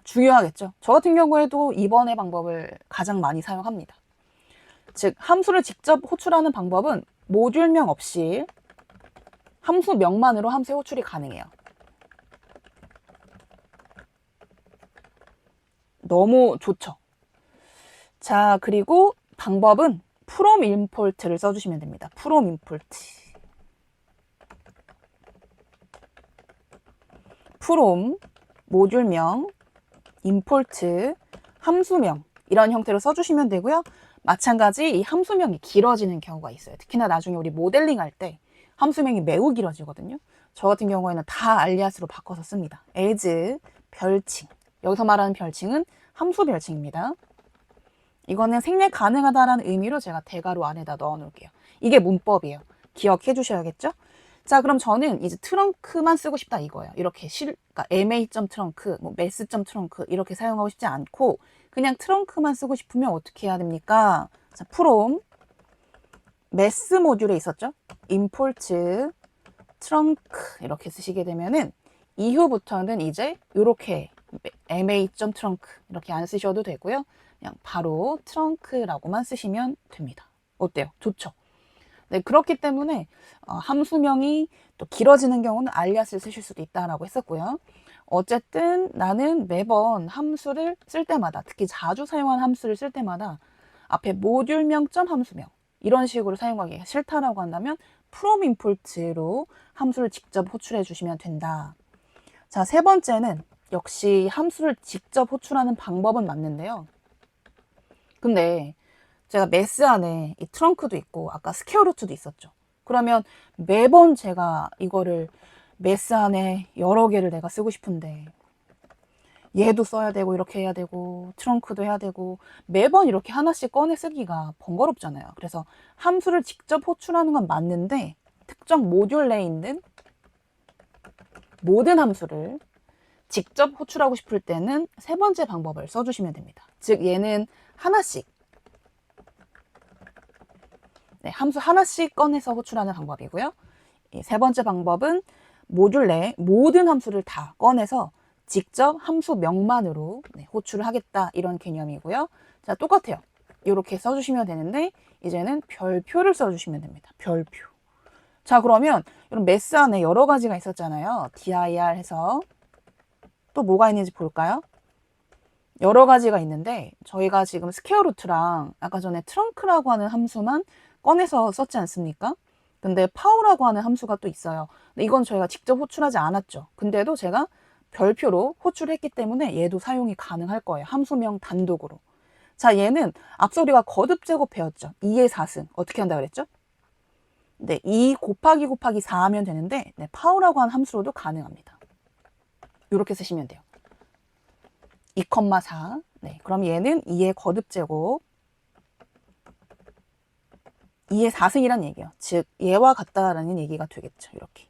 중요하겠죠. 저 같은 경우에도 이번의 방법을 가장 많이 사용합니다. 즉, 함수를 직접 호출하는 방법은 모듈명 없이 함수명만으로 함수의 호출이 가능해요. 너무 좋죠. 자, 그리고 방법은 from import를 써주시면 됩니다. from import. from 모듈명, import 함수명, 이런 형태로 써주시면 되고요. 마찬가지 이 함수명이 길어지는 경우가 있어요. 특히나 나중에 우리 모델링 할 때 함수명이 매우 길어지거든요. 저 같은 경우에는 다 알리아스로 바꿔서 씁니다. as 별칭. 여기서 말하는 별칭은 함수 별칭입니다. 이거는 생략 가능하다라는 의미로 제가 대괄호 안에다 넣어 놓을게요. 이게 문법이에요. 기억해 주셔야겠죠? 자, 그럼 저는 이제 트렁크만 쓰고 싶다 이거예요. 이렇게 그러니까 ma.trunk, 뭐 mass.trunk 이렇게 사용하고 싶지 않고 그냥 트렁크만 쓰고 싶으면 어떻게 해야 됩니까? 자, from mass 모듈에 있었죠? import trunk 이렇게 쓰시게 되면은 이후부터는 이제 이렇게 ma.trunk 이렇게 안 쓰셔도 되고요. 그냥 바로 트렁크라고만 쓰시면 됩니다. 어때요? 좋죠? 네, 그렇기 때문에 함수명이 또 길어지는 경우는 alias를 쓰실 수도 있다라고 했었고요. 어쨌든 나는 매번 함수를 쓸 때마다, 특히 자주 사용하는 함수를 쓸 때마다 앞에 모듈명 점 함수명 이런 식으로 사용하기 싫다라고 한다면 from import로 함수를 직접 호출해 주시면 된다. 자, 세 번째는 역시 함수를 직접 호출하는 방법은 맞는데요. 근데 제가 메스 안에 이 트렁크도 있고 아까 스퀘어 루트도 있었죠. 그러면 매번 제가 이거를 메스 안에 여러 개를 내가 쓰고 싶은데 얘도 써야 되고 이렇게 해야 되고 트렁크도 해야 되고 매번 이렇게 하나씩 꺼내 쓰기가 번거롭잖아요. 그래서 함수를 직접 호출하는 건 맞는데 특정 모듈 내에 있는 모든 함수를 직접 호출하고 싶을 때는 세 번째 방법을 써주시면 됩니다. 즉 얘는 하나씩 함수 하나씩 꺼내서 호출하는 방법이고요. 세 번째 방법은 모듈 내 모든 함수를 다 꺼내서 직접 함수명만으로 호출을 하겠다 이런 개념이고요. 자, 똑같아요. 이렇게 써주시면 되는데 이제는 별표를 써주시면 됩니다. 별표. 자, 그러면 이런 메스 안에 여러 가지가 있었잖아요. dir 해서 또 뭐가 있는지 볼까요? 여러 가지가 있는데 저희가 지금 스퀘어 루트랑 아까 전에 트렁크라고 하는 함수만 꺼내서 썼지 않습니까? 근데 파워라고 하는 함수가 또 있어요. 근데 이건 저희가 직접 호출하지 않았죠. 근데도 제가 별표로 호출했기 때문에 얘도 사용이 가능할 거예요. 함수명 단독으로. 자, 얘는 앞서 우리가 거듭 제곱 배웠죠. 2의 4승. 어떻게 한다 그랬죠? 네, 2 곱하기 곱하기 4 하면 되는데 파워라고 하는 함수로도 가능합니다. 이렇게 쓰시면 돼요. 2,4. 네, 그럼 얘는 2의 거듭 제곱 2의 4승이란 얘기예요. 즉 얘와 같다라는 얘기가 되겠죠. 이렇게.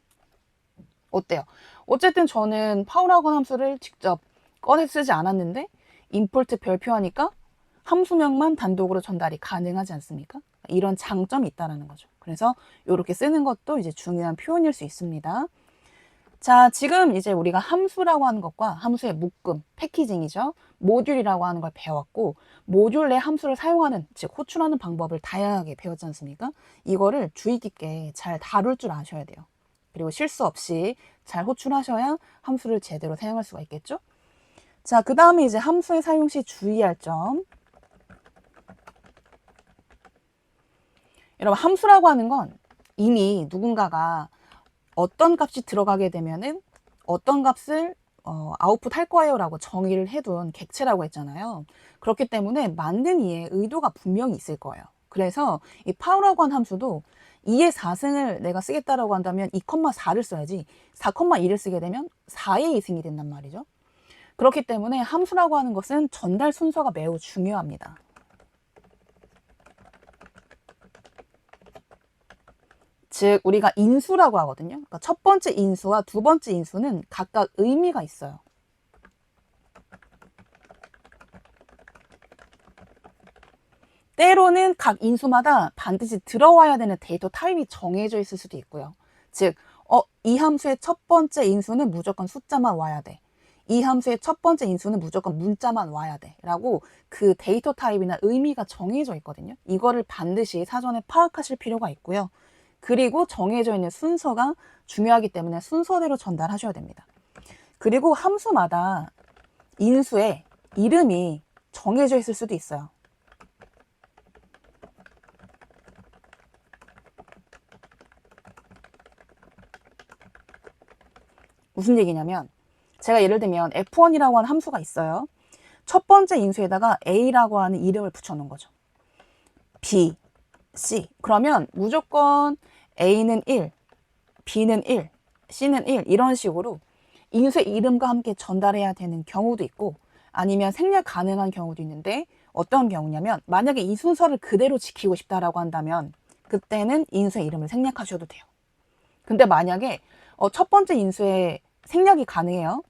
어때요? 어쨌든 저는 파워라고 하는 함수를 직접 꺼내 쓰지 않았는데 임포트 별표하니까 함수명만 단독으로 전달이 가능하지 않습니까? 이런 장점이 있다는 거죠. 그래서 이렇게 쓰는 것도 이제 중요한 표현일 수 있습니다. 자, 지금 이제 우리가 함수라고 하는 것과 함수의 묶음, 패키징이죠. 모듈이라고 하는 걸 배웠고 모듈 내 함수를 사용하는, 즉 호출하는 방법을 다양하게 배웠지 않습니까? 이거를 주의 깊게 잘 다룰 줄 아셔야 돼요. 그리고 실수 없이 잘 호출하셔야 함수를 제대로 사용할 수가 있겠죠? 자, 그 다음에 이제 함수의 사용 시 주의할 점. 여러분, 함수라고 하는 건 이미 누군가가 어떤 값이 들어가게 되면은 어떤 값을 아웃풋 할 거예요 라고 정의를 해둔 객체라고 했잖아요. 그렇기 때문에 만든 이의 의도가 분명히 있을 거예요. 그래서 이 파워라고 한 함수도 2의 4승을 내가 쓰겠다라고 한다면 2,4를 써야지 4,2를 쓰게 되면 4의 2승이 된단 말이죠. 그렇기 때문에 함수라고 하는 것은 전달 순서가 매우 중요합니다. 즉 우리가 인수라고 하거든요. 그러니까 첫 번째 인수와 두 번째 인수는 각각 의미가 있어요. 때로는 각 인수마다 반드시 들어와야 되는 데이터 타입이 정해져 있을 수도 있고요. 즉, 이 함수의 첫 번째 인수는 무조건 숫자만 와야 돼. 이 함수의 첫 번째 인수는 무조건 문자만 와야 돼. 라고 그 데이터 타입이나 의미가 정해져 있거든요. 이거를 반드시 사전에 파악하실 필요가 있고요. 그리고 정해져 있는 순서가 중요하기 때문에 순서대로 전달하셔야 됩니다. 그리고 함수마다 인수의 이름이 정해져 있을 수도 있어요. 무슨 얘기냐면 제가 예를 들면 F1이라고 하는 함수가 있어요. 첫 번째 인수에다가 A라고 하는 이름을 붙여놓은 거죠. B, C. 그러면 무조건 A는 1, B는 1, C는 1 이런 식으로 인수의 이름과 함께 전달해야 되는 경우도 있고 아니면 생략 가능한 경우도 있는데 어떤 경우냐면 만약에 이 순서를 그대로 지키고 싶다라고 한다면 그때는 인수의 이름을 생략하셔도 돼요. 근데 만약에 첫 번째 인수에 생략이 가능해요.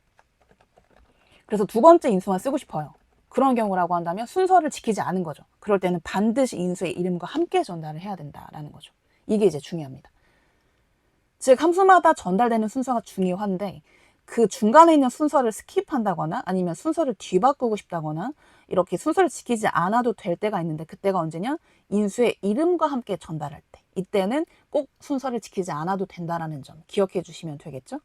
그래서 두 번째 인수만 쓰고 싶어요. 그런 경우라고 한다면 순서를 지키지 않은 거죠. 그럴 때는 반드시 인수의 이름과 함께 전달을 해야 된다라는 거죠. 이게 이제 중요합니다. 즉 함수마다 전달되는 순서가 중요한데 그 중간에 있는 순서를 스킵한다거나 아니면 순서를 뒤바꾸고 싶다거나 이렇게 순서를 지키지 않아도 될 때가 있는데 그때가 언제냐? 인수의 이름과 함께 전달할 때. 이때는 꼭 순서를 지키지 않아도 된다라는 점 기억해 주시면 되겠죠?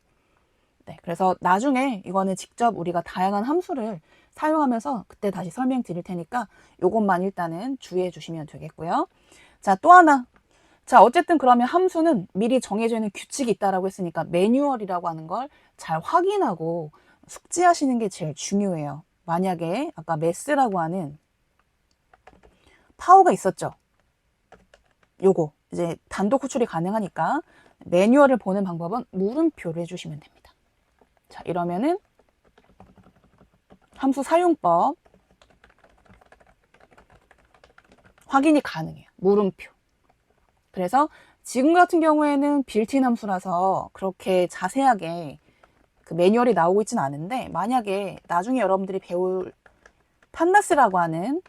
네, 그래서 나중에 이거는 직접 우리가 다양한 함수를 사용하면서 그때 다시 설명드릴 테니까 이것만 일단은 주의해 주시면 되겠고요. 자, 또 하나. 자, 어쨌든 그러면 함수는 미리 정해져 있는 규칙이 있다라고 했으니까 매뉴얼이라고 하는 걸 잘 확인하고 숙지하시는 게 제일 중요해요. 만약에 아까 매스라고 하는 파워가 있었죠. 요거 이제 단독 호출이 가능하니까 매뉴얼을 보는 방법은 물음표를 해주시면 됩니다. 자, 이러면은 함수 사용법 확인이 가능해요. 물음표. 그래서 지금 같은 경우에는 빌트인 함수라서 그렇게 자세하게 그 매뉴얼이 나오고 있지는 않은데 만약에 나중에 여러분들이 배울 판다스라고 하는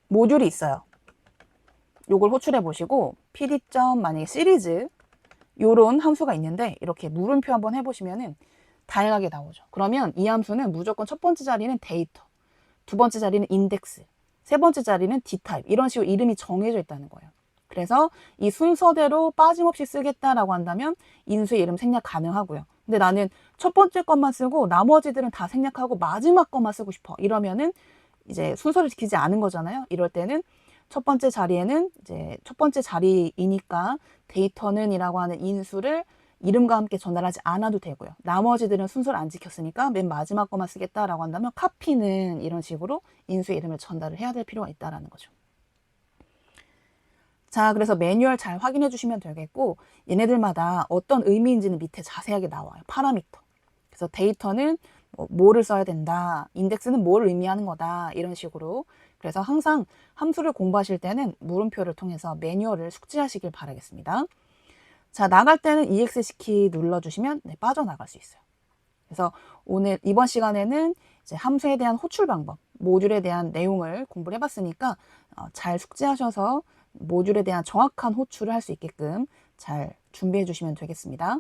모듈이 있어요. 요걸 호출해 보시고 pd. 만약에 시리즈 요런 함수가 있는데 이렇게 물음표 한번 해보시면은 다양하게 나오죠. 그러면 이 함수는 무조건 첫 번째 자리는 데이터, 두 번째 자리는 인덱스, 세 번째 자리는 d타입 이런 식으로 이름이 정해져 있다는 거예요. 그래서 이 순서대로 빠짐없이 쓰겠다라고 한다면 인수의 이름 생략 가능하고요. 근데 나는 첫 번째 것만 쓰고 나머지들은 다 생략하고 마지막 것만 쓰고 싶어. 이러면은 이제 순서를 지키지 않은 거잖아요. 이럴 때는 첫 번째 자리에는 이제 첫 번째 자리이니까 데이터는 이라고 하는 인수를 이름과 함께 전달하지 않아도 되고요. 나머지들은 순서를 안 지켰으니까 맨 마지막 것만 쓰겠다라고 한다면 카피는 이런 식으로 인수의 이름을 전달을 해야 될 필요가 있다라는 거죠. 자, 그래서 매뉴얼 잘 확인해 주시면 되겠고 얘네들마다 어떤 의미인지는 밑에 자세하게 나와요. 파라미터. 그래서 데이터는 뭐를 써야 된다. 인덱스는 뭘 의미하는 거다. 이런 식으로. 그래서 항상 함수를 공부하실 때는 물음표를 통해서 매뉴얼을 숙지하시길 바라겠습니다. 자, 나갈 때는 EX 키 눌러주시면 네, 빠져나갈 수 있어요. 그래서 이번 시간에는 이제 함수에 대한 호출 방법, 모듈에 대한 내용을 공부를 해봤으니까 잘 숙지하셔서 모듈에 대한 정확한 호출을 할 수 있게끔 잘 준비해 주시면 되겠습니다.